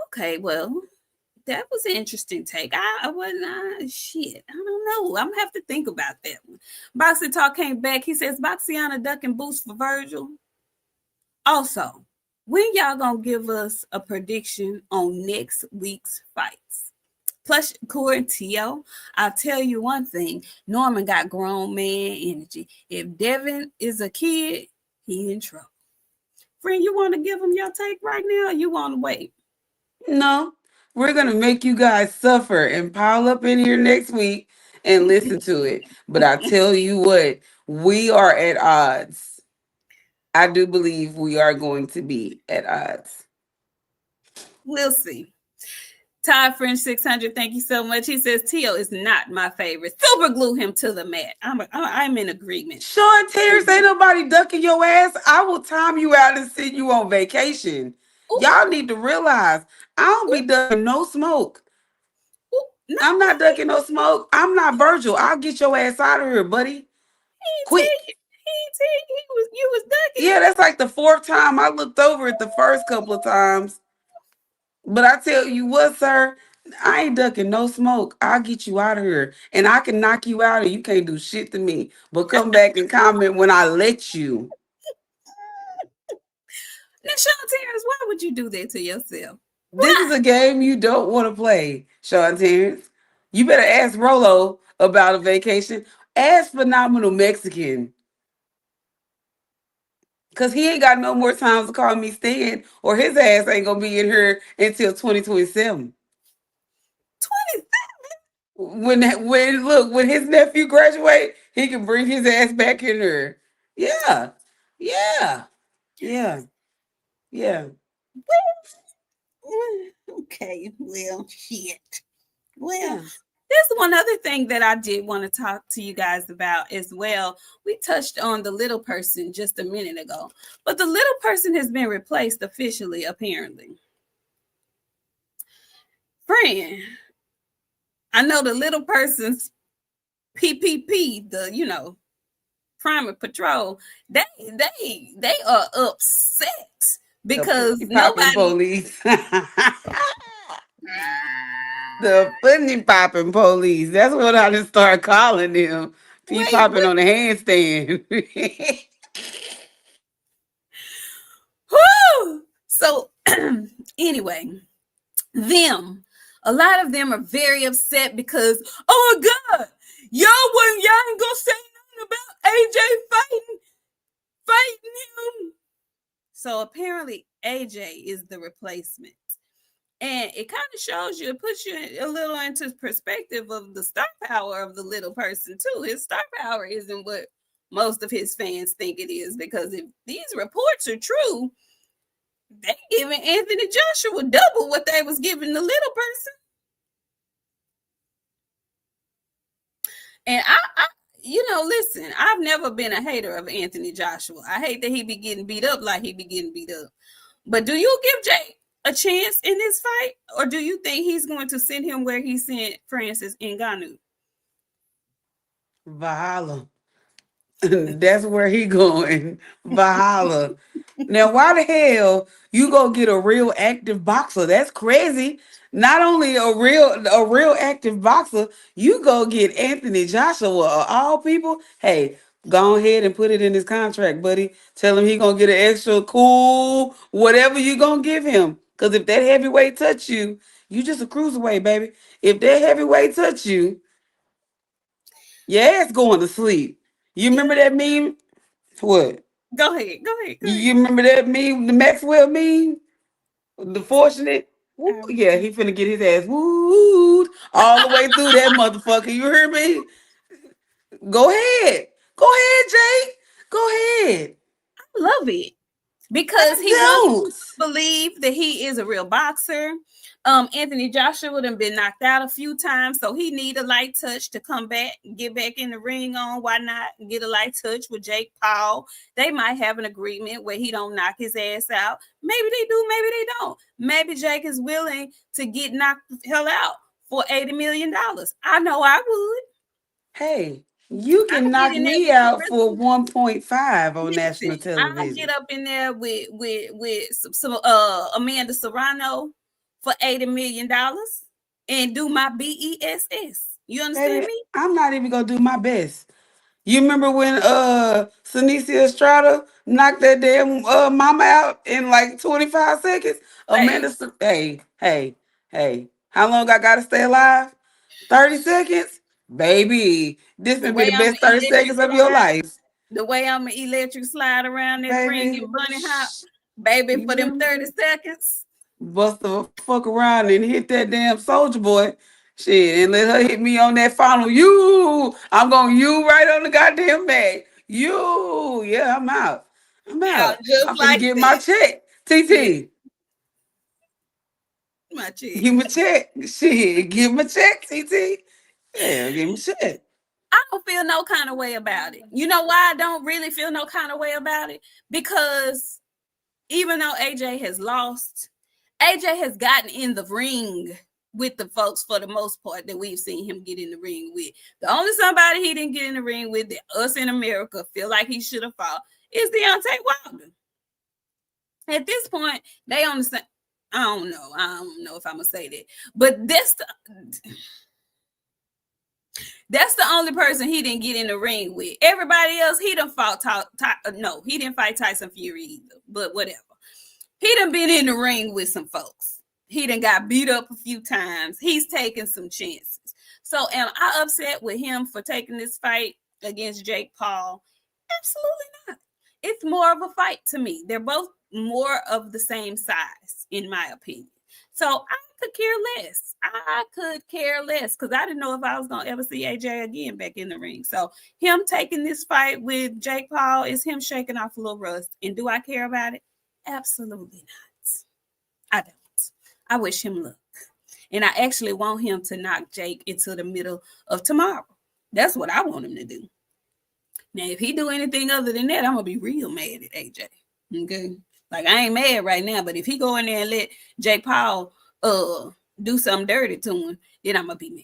Okay, well, that was an interesting take. I wasn't shit. I don't know. I'm gonna have to think about that one. Boxer Talk came back. He says Boxiana ducking boost for Virgil. Also, when y'all gonna give us a prediction on next week's fights? Plus, Core and T.O., I'll tell you one thing. Norman got grown man energy. If Devin is a kid, he in trouble. Friend, you want to give him your take right now, or you want to wait? No, we're gonna make you guys suffer and pile up in here next week and listen to it. But I tell you what, we are at odds. I do believe we are going to be at odds. We'll see. Todd French 600, thank you so much. He says Tio is not my favorite. Super glue him to the mat. I'm in agreement. Sean Terrence, ain't nobody ducking your ass. I will time you out and send you on vacation. Ooh, Y'all need to realize I don't be ooh, ducking no smoke. ooh. No, I'm not ducking no smoke. I'm not Virgil. I'll get your ass out of here, buddy. he ain't tell Quick. you. He ain't tell you was ducking Yeah, him. that's like the fourth time I looked over it the first couple of times. But I tell you what, sir, I ain't ducking no smoke. I'll get you out of here. And I can knock you out and you can't do shit to me. But come back and comment when I let you. Now, Sean Terrence, why would you do that to yourself? This is Why? a game you don't want to play, Sean Terrence. You better ask Rolo about a vacation. Ask Phenomenal Mexican. Cause he ain't got no more times to call me Stan, or his ass ain't gonna be in here until 2027. 20. When his nephew graduate, he can bring his ass back in here. Yeah, yeah, yeah, yeah, Okay, well, shit. Well, yeah. there's one other thing that I did want to talk to you guys about as well. We touched on the little person just a minute ago, but the little person has been replaced officially, apparently. Friend, I know the little person's PPP, the Private Patrol. They are upset The because pussy popping nobody. police. The pussy popping police. That's what I just start calling them. Pee Wait, popping what? on the handstand. Whew! So anyway, them. A lot of them are very upset because, oh my God, y'all ain't gonna say nothing about AJ fighting him. So apparently AJ is the replacement. And it kind of shows you, it puts you a little into perspective of the star power of the little person too. His star power isn't what most of his fans think it is, because if these reports are true, they giving Anthony Joshua double what they was giving the little person. And listen, I've never been a hater of Anthony Joshua. I hate that he be getting beat up like he be getting beat up. But do you give Jay a chance in this fight, or do you think he's going to send him where he sent Francis Ngannou? Valhalla. That's where he going. Valhalla. Now, why the hell you go get a real active boxer? That's crazy. Not only a real active boxer, you go get Anthony Joshua of all people. Hey, go ahead and put it in his contract, buddy. Tell him he gonna get an extra cool whatever you gonna give him. Cause if that heavyweight touch you, you just a cruiserweight, baby. If that heavyweight touch you, your ass going to sleep. You You remember that meme? What? go ahead, go ahead, go ahead. You remember that meme, the Maxwell meme? The fortunate? Woo, yeah, he finna get his ass wooed all the way through that motherfucker. You hear me? Go ahead. Go ahead, Jake. Go ahead. Love it because I he wants don't. to believe that he is a real boxer. Anthony Joshua would have been knocked out a few times, so he need a light touch to come back, get back in the ring on. Why not get a light touch with Jake Paul? They might have an agreement where he don't knock his ass out. Maybe they do, maybe they don't. Maybe Jake is willing to get knocked the hell out for $80 million. I know I would. Hey, you I can get knock in there me with out for Clarissa. 1.5 on Listen, national I television. get up in there with some Amanda Serrano for $80 million and do my BESS. You understand Baby, me? I'm not even gonna do my best. You remember when Sanicia Estrada knocked that damn mama out in like 25 seconds? Babe, Hey. How long I gotta stay alive? 30 seconds? Baby, this the would be way the I'm best an 30 electric seconds of your slide, life. the way I'm an electric slide around that ring Baby, and bunny hop, baby, you for them hear 30 me? seconds. Bust the fuck around and hit that damn soldier boy. Shit, and let her hit me on that final. I'm gonna right on the goddamn bag. Yeah, I'm out. I'm Out out. just I'm finna like get my that. check. Yeah, TT, my chick. give me a check. Shit, give me a check, TT. Yeah, give me a check. I don't feel no kind of way about it. You know why I don't really feel no kind of way about it? Because even though AJ has lost, AJ has gotten in the ring with the folks for the most part that we've seen him get in the ring with. The only somebody he didn't get in the ring with that us in America feel like he should have fought is Deontay Wilder. At this point, they understand. I don't know. I don't know if I'm gonna say that, but that's the only person he didn't get in the ring with. Everybody else, he done fought. No, he didn't fight Tyson Fury either. But whatever. He done been in the ring with some folks. He done got beat up a few times. He's taken some chances. So am I upset with him for taking this fight against Jake Paul? Absolutely not. It's more of a fight to me. They're both more of the same size, in my opinion. So I could care less. I could care less because I didn't know if I was going to ever see AJ again back in the ring. So him taking this fight with Jake Paul is him shaking off a little rust. And do I care about it? Absolutely not. I don't. I wish him luck. And I actually want him to knock Jake into the middle of tomorrow. That's what I want him to do. Now, if he do anything other than that, I'm gonna be real mad at AJ. Okay. Like I ain't mad right now, but if he go in there and let Jake Paul do something dirty to him, then I'm gonna be mad.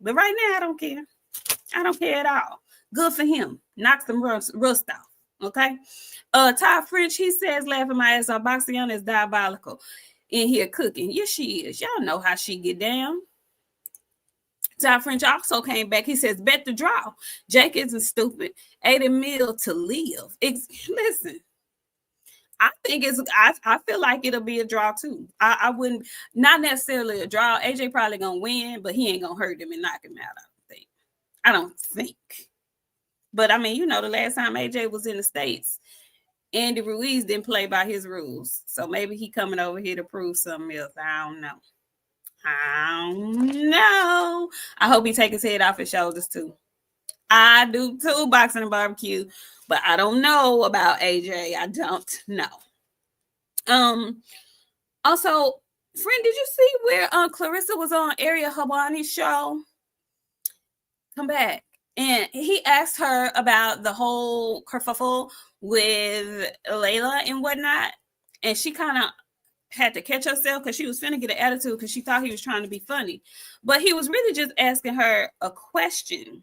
But right now, I don't care. I don't care at all. Good for him. Knock some rust off. Okay. Ty French, he says, laughing my ass off. Boxiana is diabolical in here cooking. Yes, she is. Y'all know how she get down. Ty French also came back. He says, bet the draw. Jake isn't stupid. 80 mil to live. Listen, I think I feel like it'll be a draw too. I wouldn't, not necessarily a draw. AJ probably gonna win, but he ain't gonna hurt him and knock him out. I don't think. But I mean, you know, the last time AJ was in the States, Andy Ruiz didn't play by his rules. So maybe he coming over here to prove something else. I don't know. I don't know. I hope he take his head off his shoulders too. I do too, boxing and barbecue, but I don't know about AJ. I don't know. Also, friend, did you see where Clarissa was on Ariel Hawani's show? Come back. And he asked her about the whole kerfuffle with Layla and whatnot. And she kind of had to catch herself because she was finna get an attitude because she thought he was trying to be funny. But he was really just asking her a question.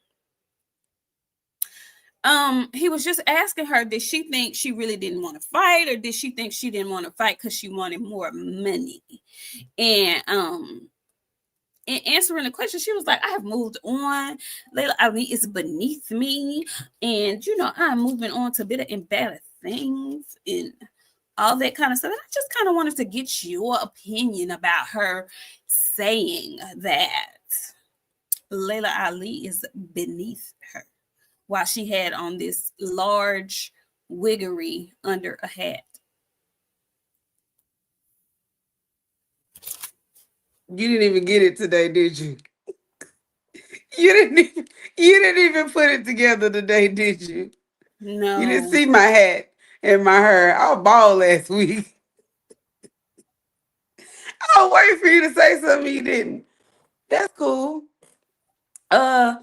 He was just asking her, did she think she really didn't want to fight, or did she think she didn't want to fight because she wanted more money? And in answering the question, she was like, I have moved on. Layla, I mean, it's beneath me. And, you know, I'm moving on to better and better things and all that kind of stuff. And I just kind of wanted to get your opinion about her saying that Layla Ali is beneath her while she had on this large wiggery under a hat. You didn't even get it today, did you? You didn't even, you didn't even put it together today, did you? You didn't No. see my hat and my hair. I was bald last week. I was waiting for you to say something you didn't. That's cool. Uh,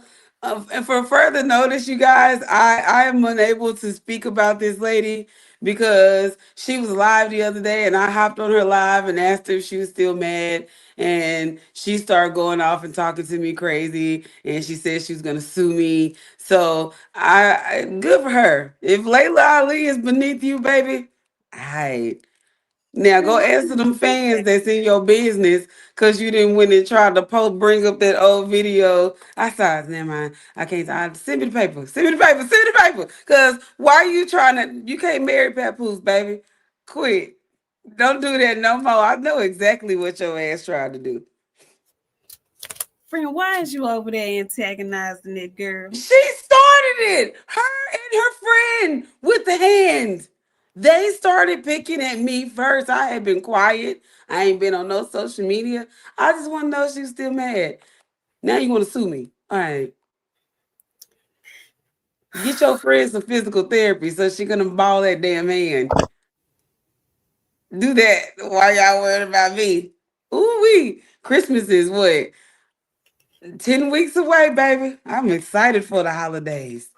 and for further notice, you guys, I am unable to speak about this lady because she was live the other day, and I hopped on her live and asked her if she was still mad, and she started going off and talking to me crazy, and she said she was gonna sue me. So good for her. If Layla Ali is beneath you, baby, I now go Friend, why answer did them you do fans that? that's in your business because you didn't win and try to bring up that old video. I saw it. Never mind. I can't. Send me the paper. Send me the paper. Send me the paper. Because why are you trying to? You can't marry Papoose, baby. Quit. Don't do that no more. I know exactly what your ass tried to do. Friend, why is you over there antagonizing that girl? She started it. Her and her friend with the hands. They started picking at me first. I had been quiet. I ain't been on no social media. I just want to know if she was still mad. Now you want to sue me. All right. Get your friend some physical therapy so she gonna ball that damn hand. Do that while y'all worried about me. Ooh wee. Christmas is what? 10 weeks away, baby. I'm excited for the holidays.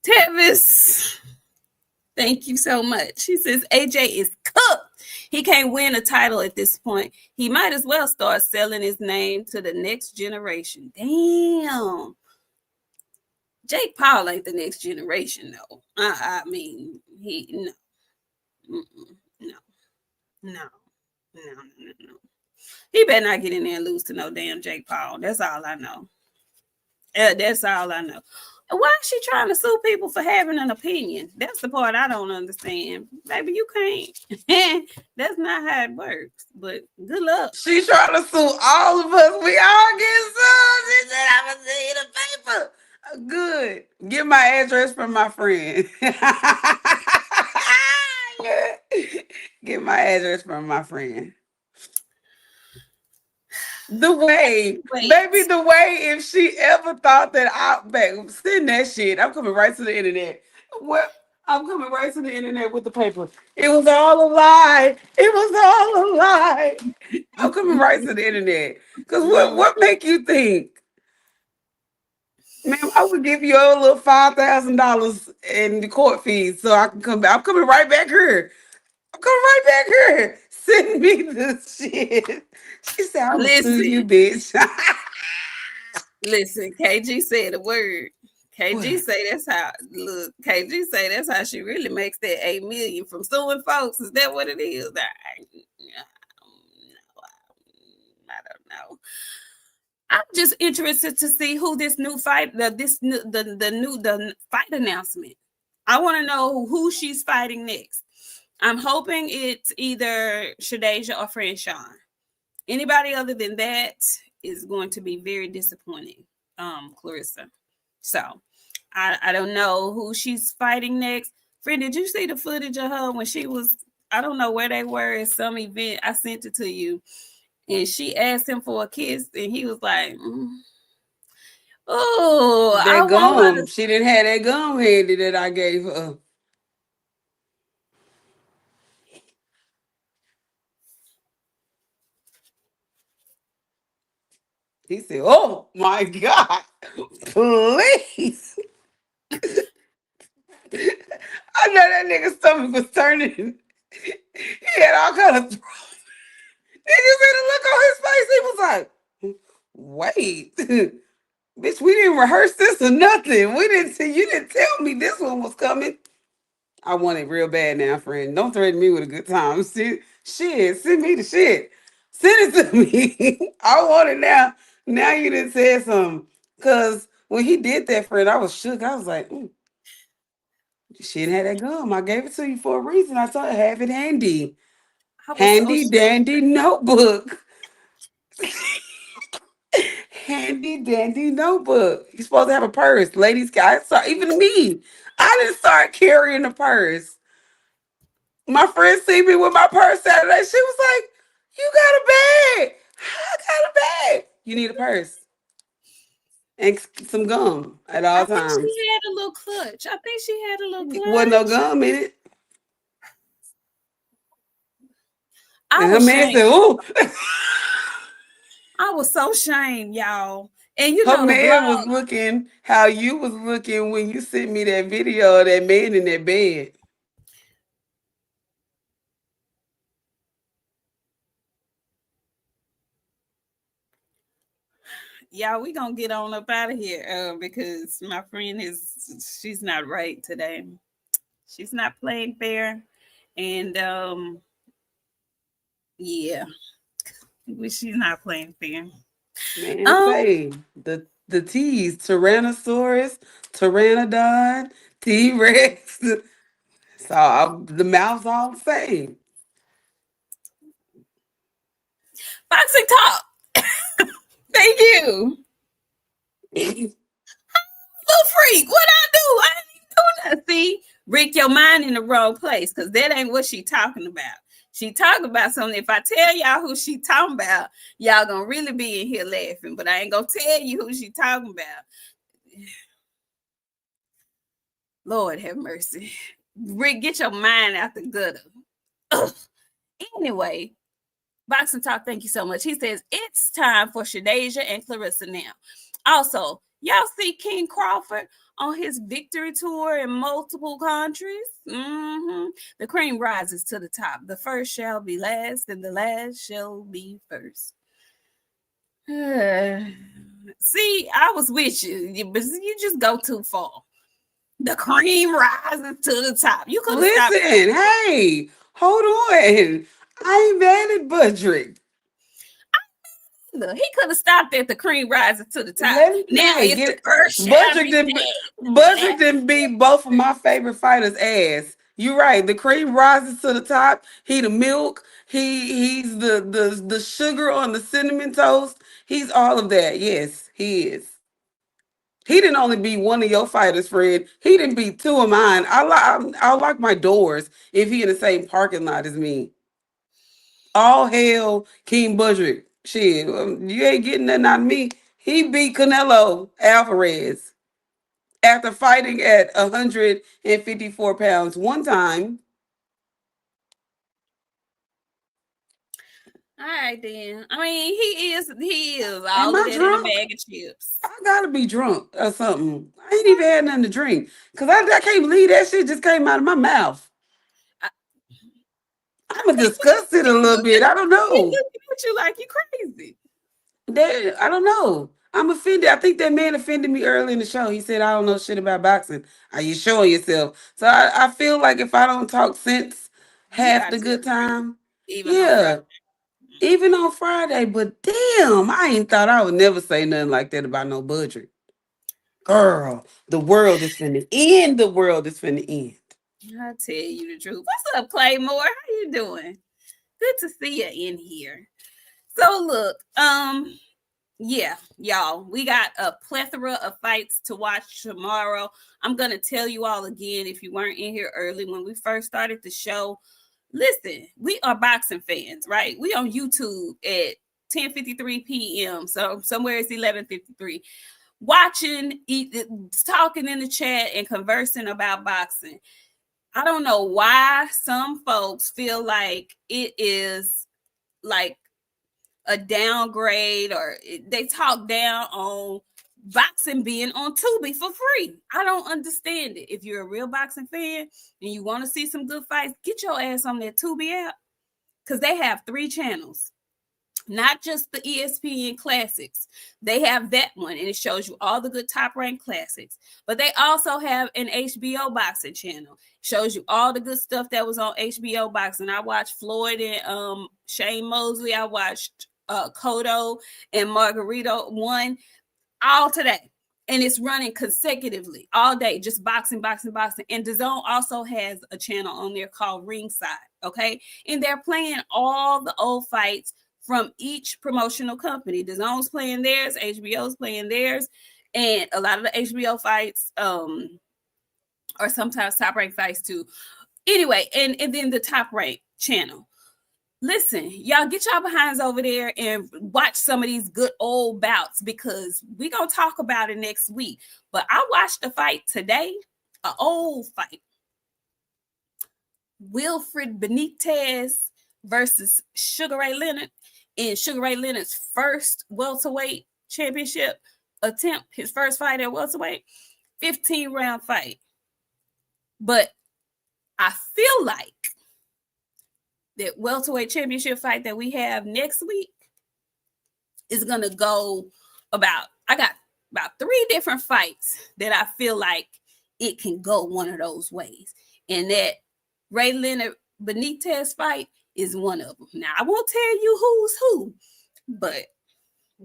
Tevis, thank you so much. He says AJ is cooked. He can't win a title at this point. He might as well start selling his name to the next generation. Damn. Jake Paul ain't the next generation, though. I mean, he no, no, no, no, no. He better not get in there and lose to no damn Jake Paul. That's all I know. That's all I know. Why is she trying to sue people for having an opinion? That's the part I don't understand. Baby, you can't. That's not how it works. But good luck. She trying to sue all of us. We all get sued. She said, I'm going to send you the paper. Good. Get my address from my friend. Get my address from my friend. The way, Wait. baby, the way if she ever thought that send that shit. I'm coming right to the internet. What? I'm coming right to the internet with the paper. It was all a lie. It was all a lie. I'm coming right to the internet. Cause what make you think? Ma'am, I would give you a little $5,000 in the court fees so I can come back. I'm coming right back here. I'm coming right back here. Send me the shit. She said, I'm gonna sue you, Listen, bitch. listen. KG said a word. KG What? say that's how. Look, KG say that's how she really makes that 8 million from suing folks. Is that what it is? I don't know. I'm just interested to see who this new fight, the fight announcement. I want to know who she's fighting next. I'm hoping it's either Shadeja or Fran Sean. Anybody other than that is going to be very disappointing, Clarissa. So I don't know who she's fighting next. Friend, did you see the footage of her when she was? I don't know where they were at some event. I sent it to you, and she asked him for a kiss, and he was like, "Oh, I That want her to." gum. She didn't have that gum handy that I gave her. He said, oh my God, please. I know that nigga's stomach was turning. He had all kind of niggas in the look on his face. He was like, wait, bitch, we didn't rehearse this or nothing. We didn't see you didn't tell me this one was coming. I want it real bad now, friend. Don't threaten me with a good time. Shit, send me the shit. Send it to me. I want it now. Now you didn't say something. Cause when he did that, friend, I was shook. I was like, she didn't have that gum. I gave it to you for a reason. I told her have it handy. I was so Handy dandy notebook. Handy dandy notebook. You're supposed to have a purse. Ladies, guys, even me. I didn't start carrying a purse. My friend see me with my purse Saturday. She was like, You got a bag. I got a bag. You need a purse and some gum at I all think times. she had a little clutch. I think she had a little Wasn't no clutch. gum in it. I And her was man shamed. said, "Ooh." I was so shamed, y'all. And you Her know the man was blog. looking how you was looking when you sent me that video of that man in that bed. Y'all, we gonna get on up out of here because my friend she's not right today. She's not playing fair. And yeah, she's not playing fair. Man, Um, say the T's, Tyrannosaurus, Pteranodon, T Rex. So the mouth's all the same. boxing talk. Thank you. Little freak. What I do? I didn't even do nothing. See, Rick, your mind in the wrong place because that ain't what she talking about. She talking about something. If I tell y'all who she talking about, y'all gonna really be in here laughing. But I ain't gonna tell you who she talking about. Lord have mercy. Rick, get your mind out the gutter. Ugh. Anyway, Boxing Talk, thank you so much. He says it's time for Shadeja and Clarissa now. Also, y'all see King Crawford on his victory tour in multiple countries? Mm-hmm. The cream rises to the top. The first shall be last, and the last shall be first. See, I was with you, but you just go too far. The cream rises to the top. You could have stopped. Listen, hey, hold on. I ain't mad at Budrick. Look, he could have stopped at the cream rising to the top. Let me Now hey, it's the get first shall Budrick be didn't last. Budrick didn't beat both of my favorite fighters' ass. You're right. The cream rises to the top. He the milk. He's the sugar on the cinnamon toast. He's all of that. Yes, he is. He didn't only beat one of your fighters, Fred. He didn't beat two of mine. I lock my doors if he in the same parking lot as me. All hail King Budrick. Shit, you ain't getting nothing out of me. He beat Canelo Alvarez after fighting at 154 pounds one time. All right then. I mean, he is Am all of I that in a drunk? bag of chips. I gotta be drunk or something. I ain't even had nothing to drink. Cause I can't believe that shit just came out of my mouth. I, I I'm think what disgusted a little bit. I don't he know. looking at you like you crazy. I don't know. I'm offended. I think that man offended me early in the show. He said, I don't know shit about boxing. Are you showing yourself? So I feel like if I don't talk sense You half got the to, good time, even on Friday. yeah, even on Friday. But damn, I ain't thought I would never say nothing like that about no budget. Girl, the world is finna end. The world is finna end. I tell you the truth. What's up, Claymore? How you doing? Good to see you in here. So look, yeah, y'all, we got a plethora of fights to watch tomorrow. I'm gonna tell you all again if you weren't in here early when we first started the show. Listen, we are boxing fans, right? We on YouTube at 10:53 p.m. So somewhere it's 11:53. Watching, talking in the chat, and conversing about boxing. I don't know why some folks feel like it is like a downgrade or they talk down on boxing being on Tubi for free. I don't understand it. If you're a real boxing fan and you want to see some good fights, get your ass on that Tubi app because they have 3 channels. Not just the ESPN classics. They have that one and it shows you all the good top ranked classics. But they also have an HBO boxing channel. Shows you all the good stuff that was on HBO boxing. I watched Floyd and Shane Mosley. I watched Cotto and Margarito one all today. And it's running consecutively all day, just boxing, boxing, boxing. And DAZN also has a channel on there called Ringside, okay? And they're playing all the old fights from each promotional company. DAZN's playing theirs, HBO's playing theirs, and a lot of the HBO fights are sometimes top ranked fights too. Anyway, and then the Top Rank channel. Listen, y'all get y'all behinds over there and watch some of these good old bouts because we gonna talk about it next week. But I watched a fight today, an old fight. Wilfred Benitez versus Sugar Ray Leonard in Sugar Ray Leonard's first welterweight championship attempt, his first fight at welterweight, 15-round fight. But I feel like that welterweight championship fight that we have next week is gonna go about. I got about 3 different fights that I feel like it can go one of those ways, and that Ray Leonard Benitez fight is one of them. Now I won't tell you who's who, but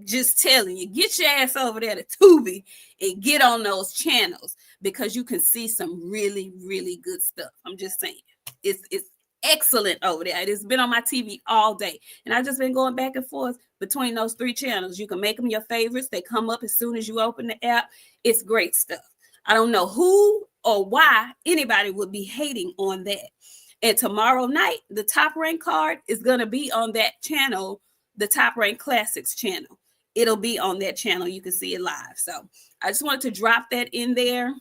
just telling you, get your ass over there to Tubi and get on those channels because you can see some really, really good stuff. I'm just saying, it's excellent over there. It's been on my TV all day, and I've just been going back and forth between those 3 channels. You can make them your favorites. They come up as soon as you open the app. It's great stuff. I don't know who or why anybody would be hating on that. And tomorrow night, the Top Rank card is going to be on that channel, the Top Rank Classics channel. It'll be on that channel. You can see it live. So I just wanted to drop that in there.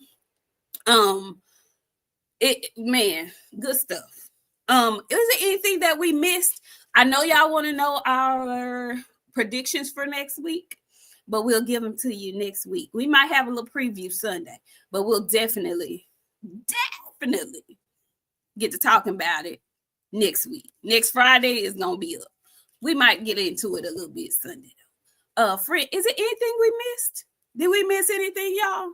Man, good stuff. Is there anything that we missed? I know y'all want to know our predictions for next week, but we'll give them to you next week. We might have a little preview Sunday, but we'll definitely get to talking about it next week. Next Friday is gonna be up. We might get into it a little bit Sunday. Friend, is there anything we missed? Did we miss anything, y'all?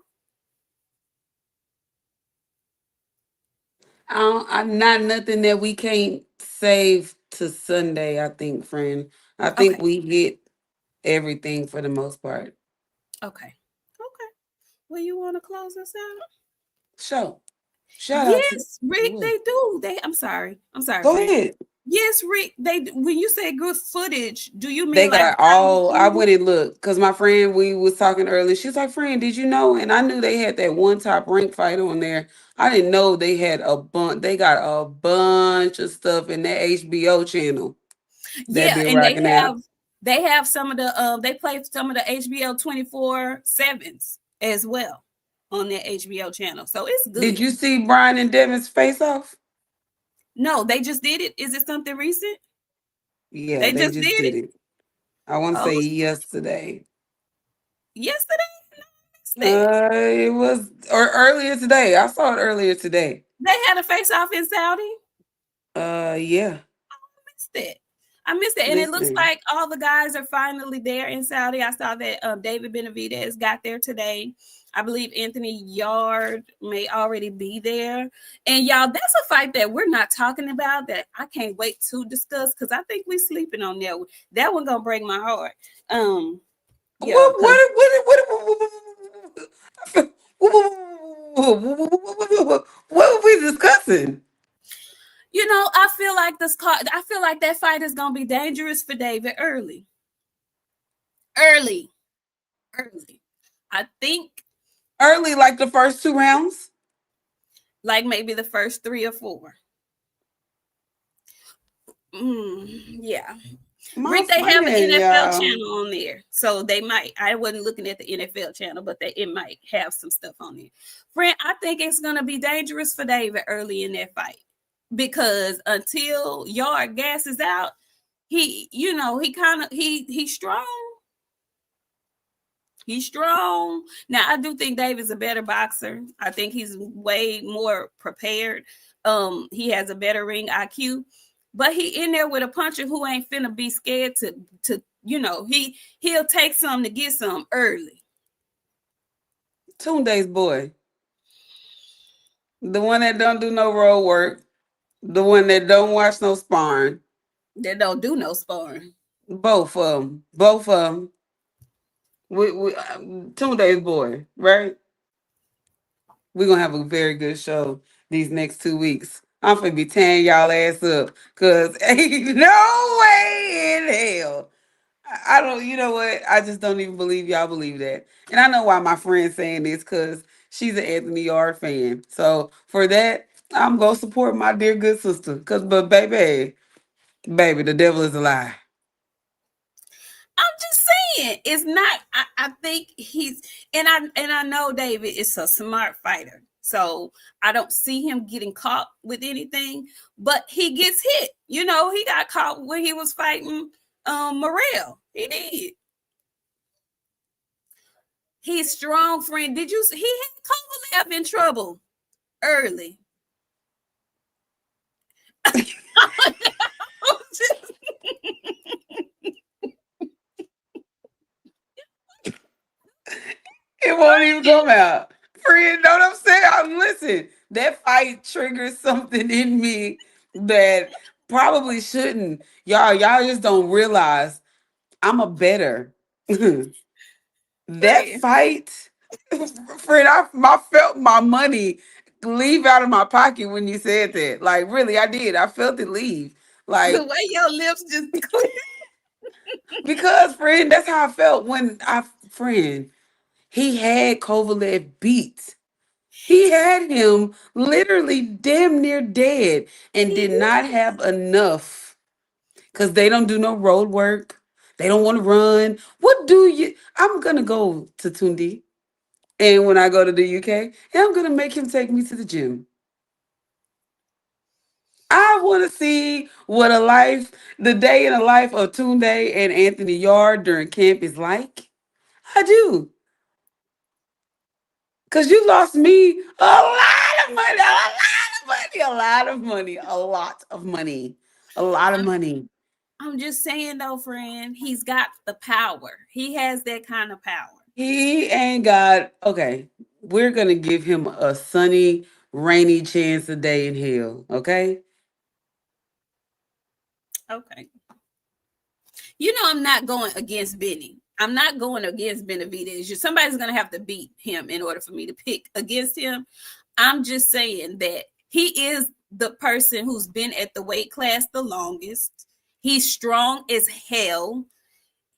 I'm not nothing that we can't save to Sunday, I think, friend. I think Okay. we hit everything for the most part. Okay. Well, you want to close us out? So, shout out to Yes, Rick, what? they do. I'm sorry, Go friend. ahead. Yes, Rick, they when you say good footage, do you They mean like got behind the all. I scenes? went and looked because my friend, we was talking earlier. She's like, "Friend, did you know?" And I knew they had that one Top Rank fight on there. I didn't know they had a bunch. They got a bunch of stuff in that HBO channel that Yeah, been and rocking out. they have some of the they play some of the HBO 24/7s as well on their HBO channel. So it's Did good. you see Brian and Devin's face off? No, they just did it. Is it something recent? Yeah, They they just just did did it. it. I want to Oh, say yesterday. yesterday? No, I missed that. It was or earlier today. I saw it earlier today. They had a face off in Saudi. Yeah. Missed it. I missed it. And it looks Listen, like all the guys are finally there in Saudi. I saw that David Benavidez got there today. I believe Anthony Yard may already be there. And y'all, that's a fight that we're not talking about that I can't wait to discuss because I think we're sleeping on that one. That one gonna break my heart. Yeah, what because what were we discussing? I feel like that fight is gonna be dangerous for David early. Early. Early. I think Early, like the first 2 rounds. like maybe the first 3 or 4. Yeah. My Rick, they have an friend, NFL y'all. channel on there. So they might. I wasn't looking at the NFL channel, but it might have some stuff on there. Friend, I think it's gonna be dangerous for David early in that fight. Because until Yard gasses out, he kind of he's strong. He's strong. Now I do think David's a better boxer. I think he's way more prepared. He has a better ring IQ, but he in there with a puncher who ain't finna be scared to he'll take some to get some early. Tunde's boy. The one that don't do no road work. The one that don't watch no sparring. That don't do no sparring. Both of them. Both of them. Tunde's boy, right? We're gonna have a very good show these next 2 weeks. I'm gonna be tearing y'all ass up because ain't no way in hell. I don't, you know what? I just don't even believe y'all believe that. And I know why my friend's saying this because she's an Anthony Yard fan. So for that, I'm gonna support my dear good sister. But baby, Baby, the devil is a lie. I'm just saying, it's not. I think he's, and I know David is a smart fighter, so I don't see him getting caught with anything. But he gets hit. He got caught when he was fighting Morel. He did. He's strong, friend. Did you? He had Kovalev in trouble early. It won't even come out. Friend, know what I'm saying? Listen, that fight triggers something in me that probably shouldn't. Y'all just don't realize I'm a better. That Friend, fight, friend, I felt my money leave out of my pocket when you said that. Like, really, I did. I felt it leave. the Like, way your lips just clear. because, friend, that's how I felt when friend, he had Kovalev beat. He had him literally damn near dead and He did not did. have enough because they don't do no road work. They don't want to run. What do you? I'm going to go to Tundi. And when I go to the UK, and I'm going to make him take me to the gym. I want to see the day in the life of Tunde and Anthony Yard during camp is like. I do. Because you lost me a lot of money, a lot of money, a lot of money, a lot of money, a lot of I'm, money. I'm just saying though, friend. He's got the power. He has that kind of power. He ain't got, okay, we're going to give him a sunny, rainy chance a day in hell, okay? Okay. I'm not going against Benny. I'm not going against Benavidez. Somebody's going to have to beat him in order for me to pick against him. I'm just saying that he is the person who's been at the weight class the longest. He's strong as hell.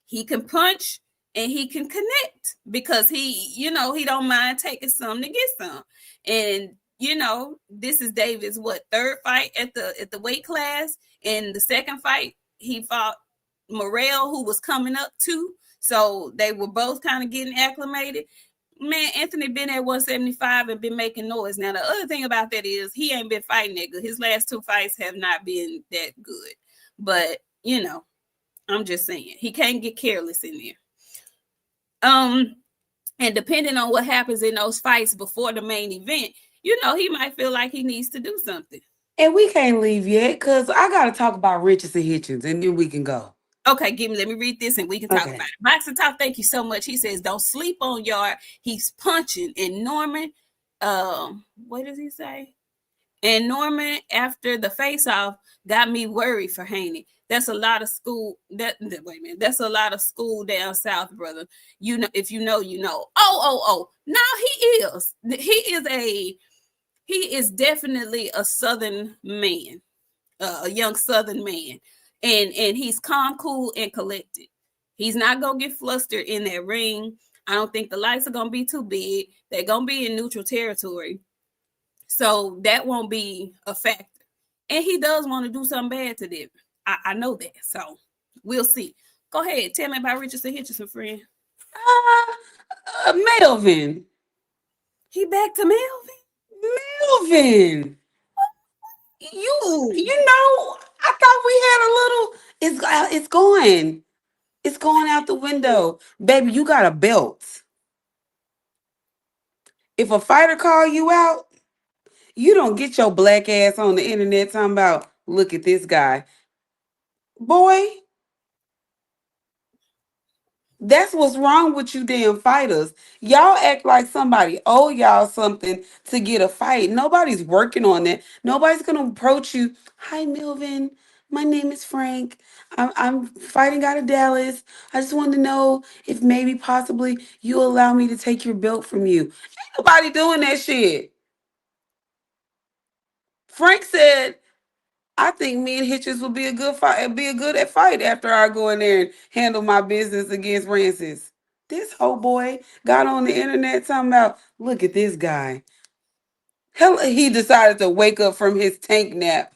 He can punch and he can connect because he don't mind taking some to get some. And this is David's third fight at the weight class. And the second fight he fought Morel, who was coming up too. So they were both kind of getting acclimated. Man, Anthony been at 175 and been making noise. Now, the other thing about that is he ain't been fighting that good. His last two fights have not been that good. But, I'm just saying, he can't get careless in there. And depending on what happens in those fights before the main event, he might feel like he needs to do something. And we can't leave yet because I got to talk about Richardson Hitchens and then we can go. Okay, let me read this and we can talk Okay. about it. Boxing Talk, thank you so much. He says, don't sleep on Yard. He's punching. And Norman, what does he say? And Norman, after the face-off, got me worried for Haney. That's a lot of school. Wait a minute. That's a lot of school down south, brother. If you know, you know. Oh. Now he is. He is definitely a Southern man, a young Southern man, and he's calm, cool, and collected. He's not gonna get flustered in that ring. I don't think the lights are gonna be too big. They're gonna be in neutral territory. So that won't be a factor. And he does want to do something bad to them. I know that. So we'll see. Go ahead. Tell me about Richardson Hitchison, friend. Melvin. He back to Melvin? Melvin. You know, I thought we had a little. It's going. It's going out the window. Baby, you got a belt. If a fighter call you out, you don't get your black ass on the internet talking about, look at this guy. Boy, that's what's wrong with you damn fighters. Y'all act like somebody owe y'all something to get a fight. Nobody's working on that. Nobody's gonna approach you. Hi, Melvin. My name is Frank. I'm fighting out of Dallas. I just wanted to know if maybe possibly you allow me to take your belt from you. Ain't nobody doing that shit. Frank said, I think me and Hitchens will be a good fight, be a good at fight after I go in there and handle my business against Rancis. This whole boy got on the internet talking about, look at this guy. Hell, he decided to wake up from his tank nap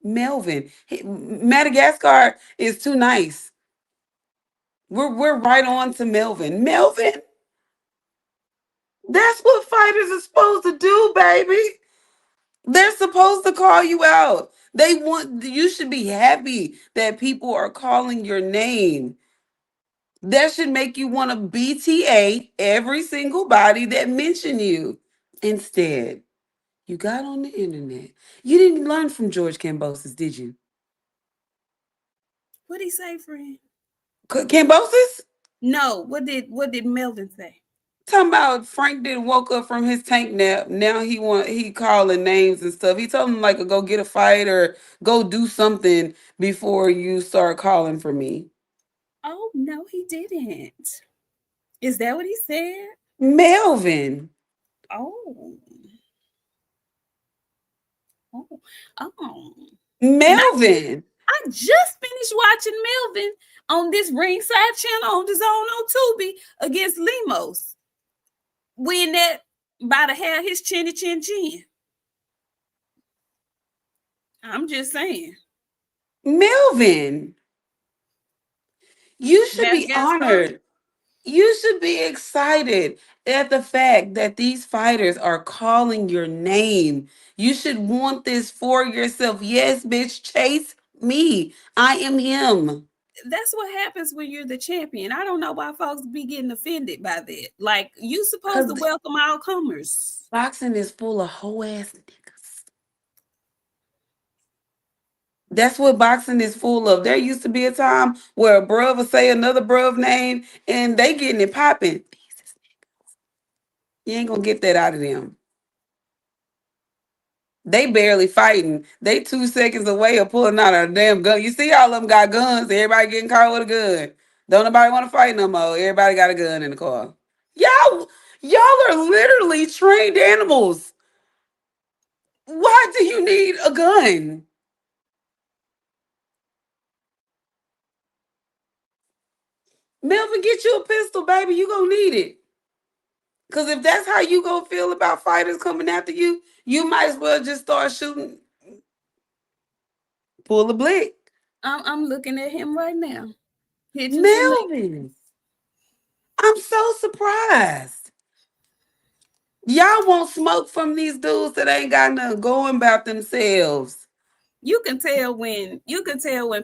Melvin. Madagascar is too nice. We're right on to Melvin. Melvin, that's what fighters are supposed to do, baby. They're supposed to call you out. You should be happy that people are calling your name. That should make you want to BTA every single body that mention you. Instead, you got on the internet. You didn't learn from George Cambosis, did you? What'd he say, friend? Cambosis? No. What did Melvin say? Talking about Frank didn't woke up from his tank nap. Now he calling names and stuff. He told him like go get a fight or go do something before you start calling for me. Oh no, he didn't. Is that what he said? Melvin. Oh. Oh. Oh. And Melvin. I just finished watching Melvin on this ringside channel on the zone on Tubi against Limos. When that by the hair his chinny chin chin. I'm just saying. Melvin. You should be Madagascar. honored. You should be excited at the fact that these fighters are calling your name. You should want this for yourself. Yes, bitch, chase me. I am him. That's what happens when you're the champion. I don't know why folks be getting offended by that. Like you supposed to Because welcome all comers. boxing is full of hoe ass niggas. That's what boxing is full of. There used to be a time where a bruv would say another bruv name and they getting it popping. You ain't gonna get that out of them. They barely fighting. They 2 seconds away of pulling out a damn gun. You see, all of them got guns. Everybody getting caught with a gun. Don't nobody want to fight no more. Everybody got a gun in the car. Y'all are literally trained animals. Why do you need a gun? Melvin, get you a pistol, baby. You gonna need it. Cause if that's how you gonna feel about fighters coming after you, you might as well just start shooting. Pull a blick. I'm looking at him right now. Hitting some leg. Melvin, I'm so surprised. Y'all want smoke from these dudes that ain't got nothing going about themselves. You can tell when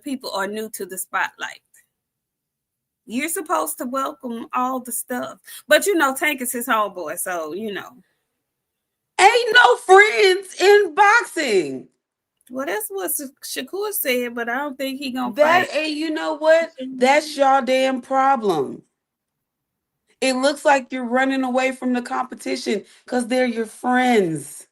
people are new to the spotlight. You're supposed to welcome all the stuff. But Tank is his homeboy, so Ain't no friends in boxing. Well, that's what Shakur said, but I don't think he gonna That fight. and you know what? That's y'all damn problem. It looks like you're running away from the competition because they're your friends.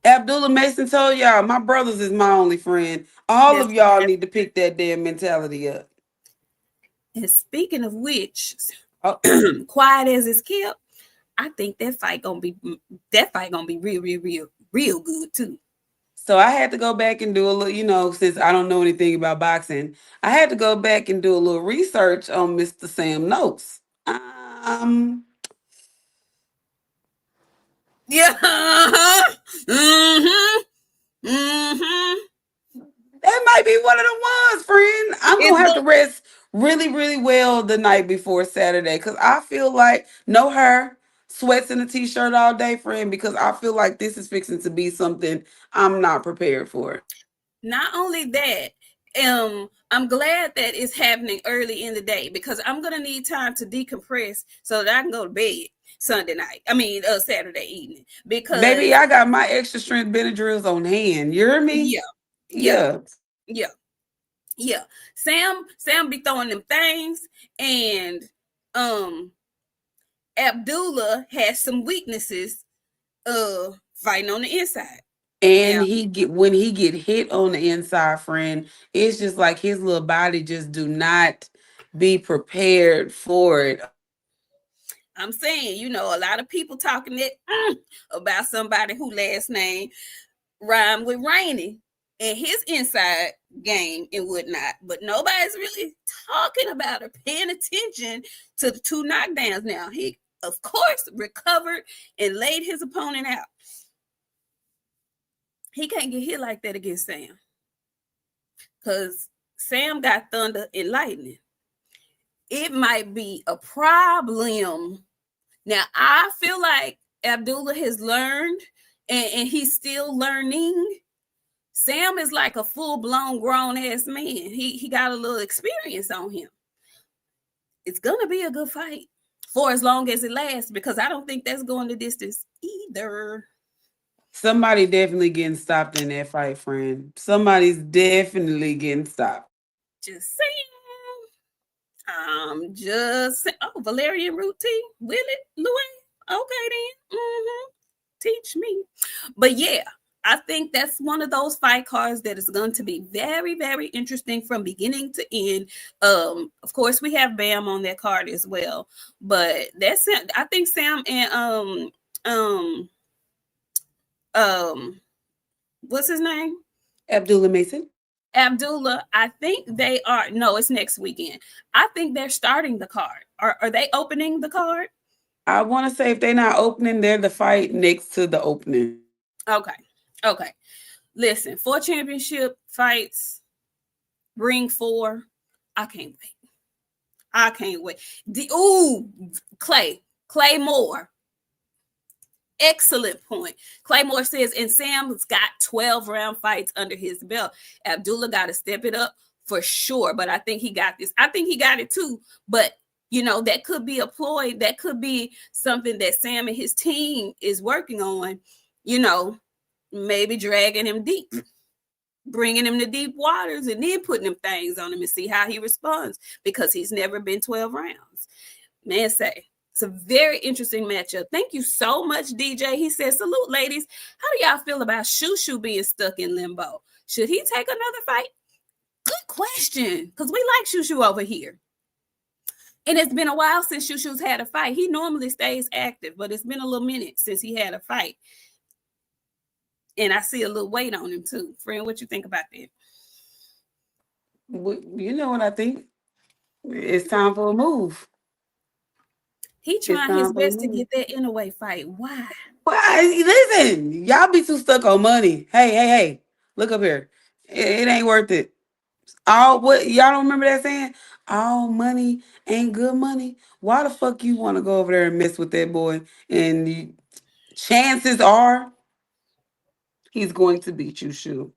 Abdullah Mason told y'all, my brothers is my only friend. All of y'all need to pick that damn mentality up. And speaking of which, Oh, quiet as it's kept, I think that fight gonna be real, real, real, real good too. so I had to go back and do a little, since I don't know anything about boxing, I had to go back and do a little research on Mr. Sam Noakes. Yeah. Mm-hmm. Mm-hmm. That might be one of the ones, friend. I'm gonna have to rest really, really well the night before Saturday because I feel like no hair, sweats in a t-shirt all day, friend. Because I feel like this is fixing to be something I'm not prepared for. Not only that, I'm glad that it's happening early in the day because I'm gonna need time to decompress so that I can go to bed Sunday night. I mean, Saturday evening Baby, because I got my extra strength Benadryls on hand. You hear me? yeah, yeah, Yeah. yeah, yeah. Sam be throwing them things, and um, Abdullah has some weaknesses. Fighting on the inside And now. when he get hit on the inside, friend, it's just like his little body just do not be prepared for it. I'm saying, a lot of people talking about somebody who last name rhyme with Rainy and his inside game and whatnot, but nobody's really talking about or paying attention to the two knockdowns. Now he, of course, recovered and laid his opponent out. He can't get hit like that against Sam. because Sam got thunder and lightning. It might be a problem. Now, I feel like Abdullah has learned and he's still learning. Sam is like a full-blown grown-ass man. He got a little experience on him. It's gonna be a good fight for as long as it lasts, because I don't think that's going the distance either. Somebody definitely getting stopped in that fight, friend. Somebody's definitely getting stopped. Just saying. Just saying. Oh, Valerian Root Tea, Willie, Louis. Okay then. Teach me. But yeah, I think that's one of those fight cards that is going to be very, very interesting from beginning to end. Of course, we have Bam on that card as well, but that's it. I think Sam and what's his name? Abdullah Mason. Abdullah, I think they are. No, it's next weekend. I think they're starting the card. Are they opening the card? I want to say if they're not opening, they're the fight next to the opening. Okay. Listen, 4 championship fights, ring 4. I can't wait. Clay Moore. Excellent point. Claymore says, and Sam's got 12 round fights under his belt. Abdullah got to step it up for sure, but I think he got this. I think he got it too, but that could be a ploy. That could be something that Sam and his team is working on, maybe dragging him deep, bringing him to deep waters, and then putting them things on him and see how he responds, because he's never been 12 rounds. Man, say. It's a very interesting matchup. Thank you so much, DJ. He says, salute, ladies. How do y'all feel about Shushu being stuck in limbo? Should he take another fight? Good question, because we like Shushu over here. And it's been a while since Shushu's had a fight. He normally stays active, but it's been a little minute since he had a fight. And I see a little weight on him, too. Friend, what you think about that? You know what I think? It's time for a move. He trying his best to get that Inoue fight. Why? Listen, y'all be too stuck on money. Hey. Look up here. It ain't worth it. Y'all don't remember that saying? All money ain't good money. Why the fuck you want to go over there and mess with that boy? And chances are he's going to beat you, Shu.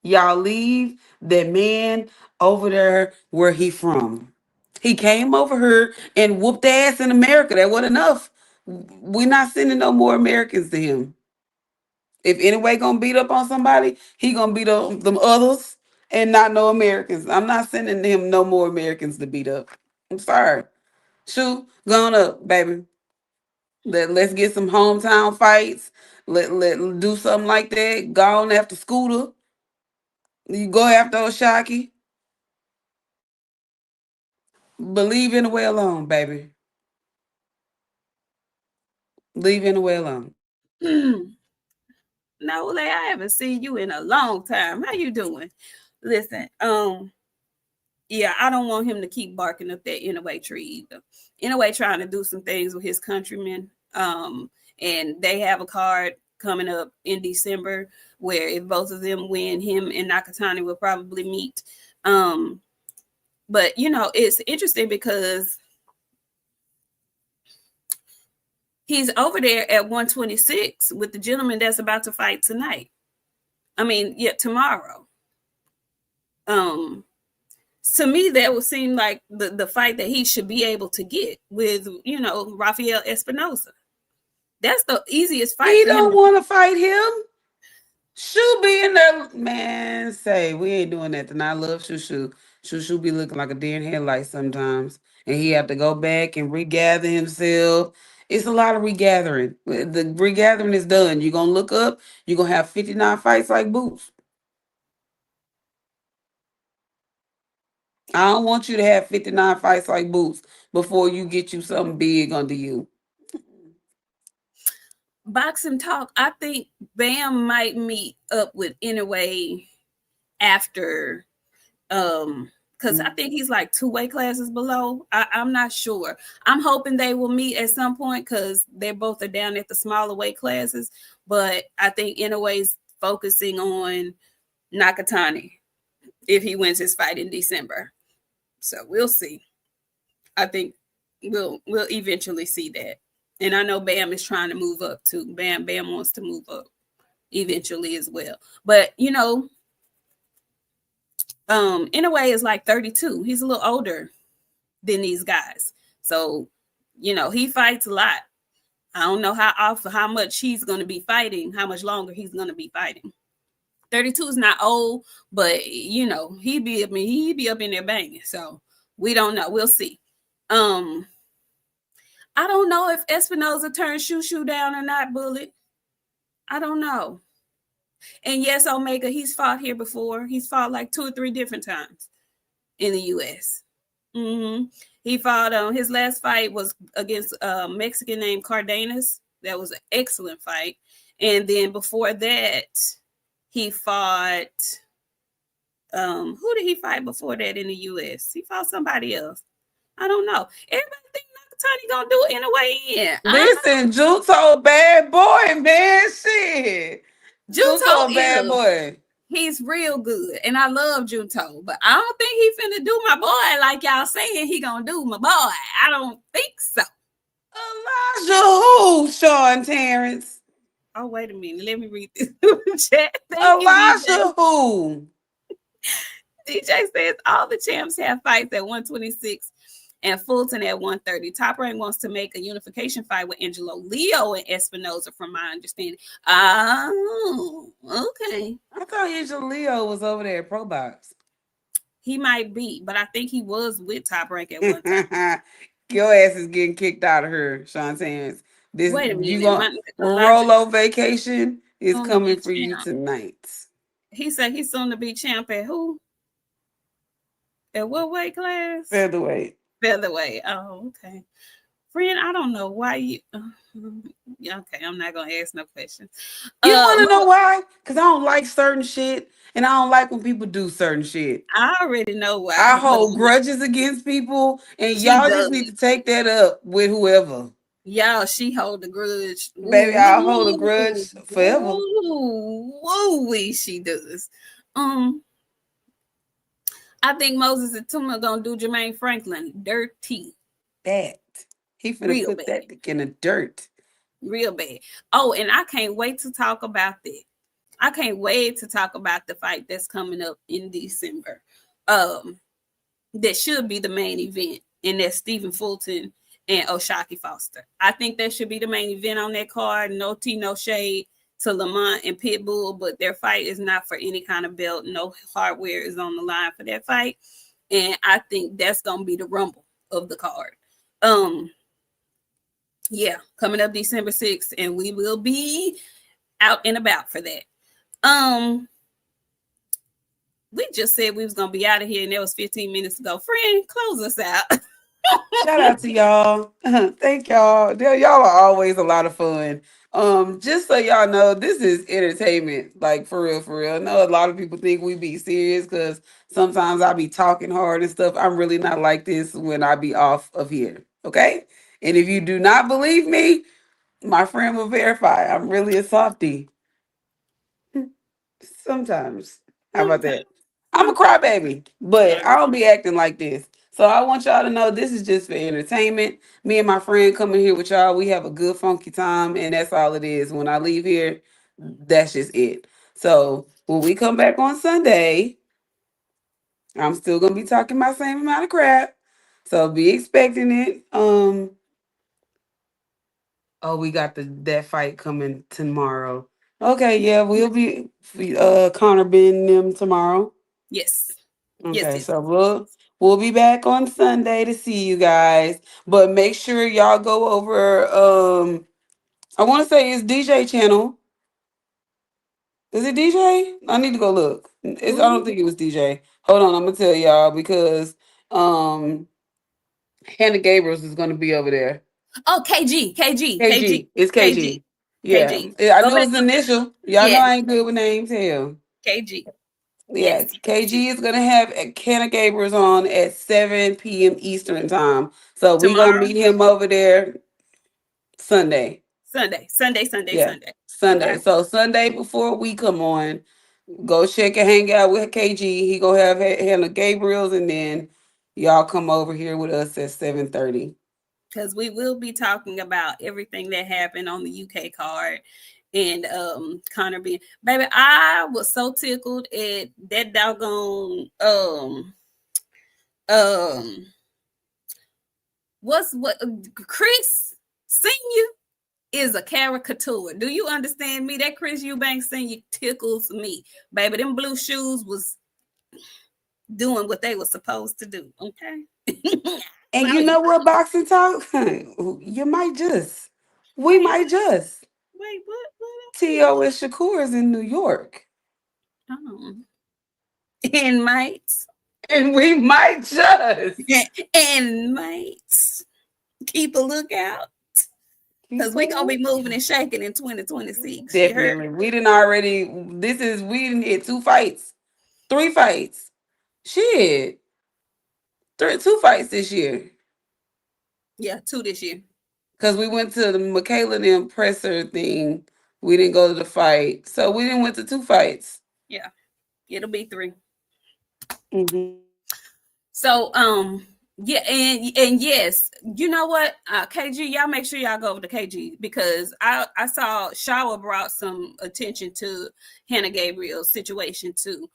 Y'all leave that man over there where he from. He came over here and whooped ass in America. That wasn't enough. We're not sending no more Americans to him. If anyway gonna beat up on somebody, he gonna beat up them others and not no Americans. I'm not sending him no more Americans to beat up. I'm sorry. Shoot, going up, baby. Let's get some hometown fights. Let do something like that. Go on after Scooter. You go after Oshaki. But leave Inoue alone, baby. Leave Inoue alone. No, I haven't seen you in a long time. How you doing? Listen, yeah, I don't want him to keep barking up that Inoue tree either. Inoue trying to do some things with his countrymen. And they have a card coming up in December where if both of them win, him and Nakatani will probably meet. But it's interesting because he's over there at 126 with the gentleman that's about to fight tonight. Tomorrow. To me, that would seem like the fight that he should be able to get with, Rafael Espinoza. That's the easiest fight. He don't want to fight him. Shu be in there, man. Say we ain't doing that. And I love Shushu. Shushu be looking like a deer in headlights sometimes, and he have to go back and regather himself. It's a lot of regathering. The regathering is done. You're gonna look up. You're gonna have 59 fights like Boots. I don't want you to have 59 fights like Boots before you get you something big under you. Boxing talk. I think Bam might meet up with Inoue after, because I think he's like 2 weight classes below. I'm not sure. I'm hoping they will meet at some point because they both are down at the smaller weight classes. But I think Inoue's focusing on Nakatani if he wins his fight in December. So we'll see. I think we'll eventually see that. And I know Bam is trying to move up too. Bam wants to move up eventually as well. But in a way, it's like 32. He's a little older than these guys. So, he fights a lot. I don't know how much he's going to be fighting, how much longer he's going to be fighting. 32 is not old, but he be up in there banging. So we don't know. We'll see. I don't know if Espinoza turned Shoo down or not, Bullet. I don't know. And yes, Omega, he's fought here before. He's fought like 2 or 3 different times in the U.S. Mm-hmm. He fought, his last fight was against a Mexican named Cardenas. That was an excellent fight. And then before that, he fought, who did he fight before that in the U.S.? He fought somebody else. I don't know. Everybody think Nakatani gonna do it in a way in. Listen, Junto, bad boy, man. Shit. Junto, bad boy. He's real good, and I love Junto, but I don't think he finna do my boy like y'all saying he gonna do my boy. I don't think so. Elijah who, Sean Terrence? Oh, wait a minute. Let me read this chat. Elijah who? DJ says all the champs have fights at 126 and Fulton at 130. Top Rank wants to make a unification fight with Angelo Leo and Espinoza, from my understanding. Oh, okay. I thought Angelo Leo was over there at Pro Box. He might be, but I think he was with Top Rank at one time. Your ass is getting kicked out of here, Sean Sands. Wait a minute. You gonna Rolo vacation is coming for you tonight. He said he's soon to be champ at who? At what weight class? Featherweight. Oh, okay. Friend, I don't know why you. Okay, I'm not gonna ask no questions. You want to know why? Because I don't like certain shit, and I don't like when people do certain shit. I already know why. I hold grudges against people, and y'all just need to take that up with whoever. Y'all, she hold a grudge. Baby, I'll hold a grudge forever. Woo, she does. I think Moses and Tuma gonna do Jermaine Franklin dirty. That he finna put that dick in the dirt. Real bad. Oh, and I can't wait to talk about that. I can't wait to talk about the fight that's coming up in December. That should be the main event, and that's Stephen Fulton and O'Shaquie Foster. I think that should be the main event on that card. No tea, no shade to Lamont and Pitbull, but their fight is not for any kind of belt. No hardware is on the line for that fight. And I think that's going to be the rumble of the card. Yeah, coming up December 6th, and we will be out and about for that. We just said we was going to be out of here, and that was 15 minutes ago. Friend, close us out. Shout out to y'all. Thank y'all. Y'all are always a lot of fun. Just so y'all know, this is entertainment, like for real, for real. I know a lot of people think we be serious because sometimes I be talking hard and stuff. I'm really not like this when I be off of here. Okay? And if you do not believe me, my friend will verify. I'm really a softie. Sometimes. How about that? I'm a crybaby, but I don't be acting like this. So I want y'all to know this is just for entertainment. Me and my friend coming here with y'all. We have a good funky time, and that's all it is. When I leave here, that's just it. So when we come back on Sunday, I'm still gonna be talking my same amount of crap. So be expecting it. Oh, we got that fight coming tomorrow. Okay, yeah, we'll be Connor Benn them tomorrow. Yes. Okay, yes. So we'll be back on Sunday to see you guys. But make sure y'all go over I want to say it's DJ channel. Is it DJ? I need to go look. I don't think it was DJ. Hold on, I'm gonna tell y'all because Hannah Gabriels is gonna be over there. Oh, KG. It's KG. Yeah. I knew it was initial. Y'all know I ain't good with names. Hell. KG. Yeah, yes. KG is gonna have Hannah Gabriels on at 7 p.m. Eastern time. So we're gonna meet him over there Sunday. Sunday. Yeah. Sunday. So Sunday before we come on, go check and hang out with KG. He gonna have Hannah Gabriel's, and then y'all come over here with us at 7:30. Because we will be talking about everything that happened on the UK card and Connor being baby. I was so tickled at that doggone um what Chris Senior is a caricature. Do you understand me? That Chris Eubank Senior tickles me, baby. Them blue shoes was doing what they were supposed to do. Okay. And you know what, boxing talk? You might just. We Wait, might just. wait, what? T.O. and Shakur is in New York. Oh. And mates. And we might just. And mates. Keep a lookout. Because we're going to be moving and shaking in 2026. Definitely. We didn't already. We didn't hit 2 fights. 3 fights. Shit. 2 fights this year. Yeah, 2 this year. Because we went to the Michaela and them presser thing. We didn't go to the fight. So we didn't went to 2 fights. Yeah. It'll be 3. Mm-hmm. So, yeah, and yes, you know what, KG, y'all make sure y'all go over to KG because I saw Shawa brought some attention to Hannah Gabriel's situation too,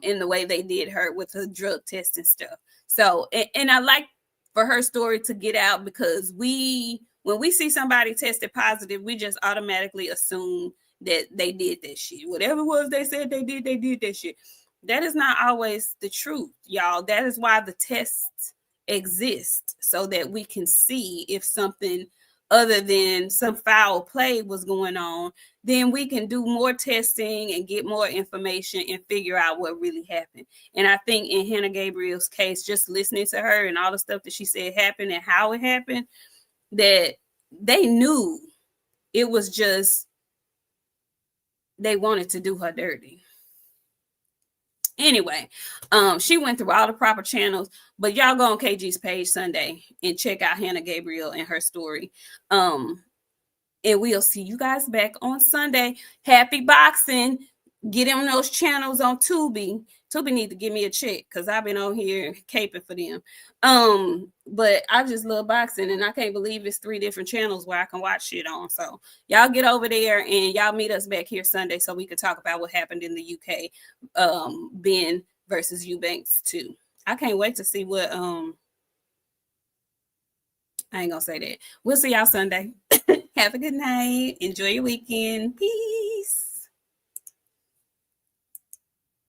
in the way they did her with her drug test and stuff. So, and I like for her story to get out because when we see somebody tested positive, we just automatically assume that they did that shit. Whatever it was they said they did that shit. That is not always the truth, y'all. That is why the tests exist so that we can see if something other than some foul play was going on. Then we can do more testing and get more information and figure out what really happened. And I think in Hannah Gabriel's case, just listening to her and all the stuff that she said happened and how it happened, that they knew it was just they wanted to do her dirty. Anyway, she went through all the proper channels, but y'all go on KG's page Sunday and check out Hannah Gabriel and her story. And we'll see you guys back on Sunday. Happy boxing. Get on those channels on Tubi. Tubi need to give me a check because I've been on here caping for them. But I just love boxing and I can't believe it's 3 different channels where I can watch shit on. So y'all get over there and y'all meet us back here Sunday so we can talk about what happened in the UK. Benn versus Eubanks too. I can't wait to see what I ain't gonna say that. We'll see y'all Sunday. Have a good night. Enjoy your weekend. Peace.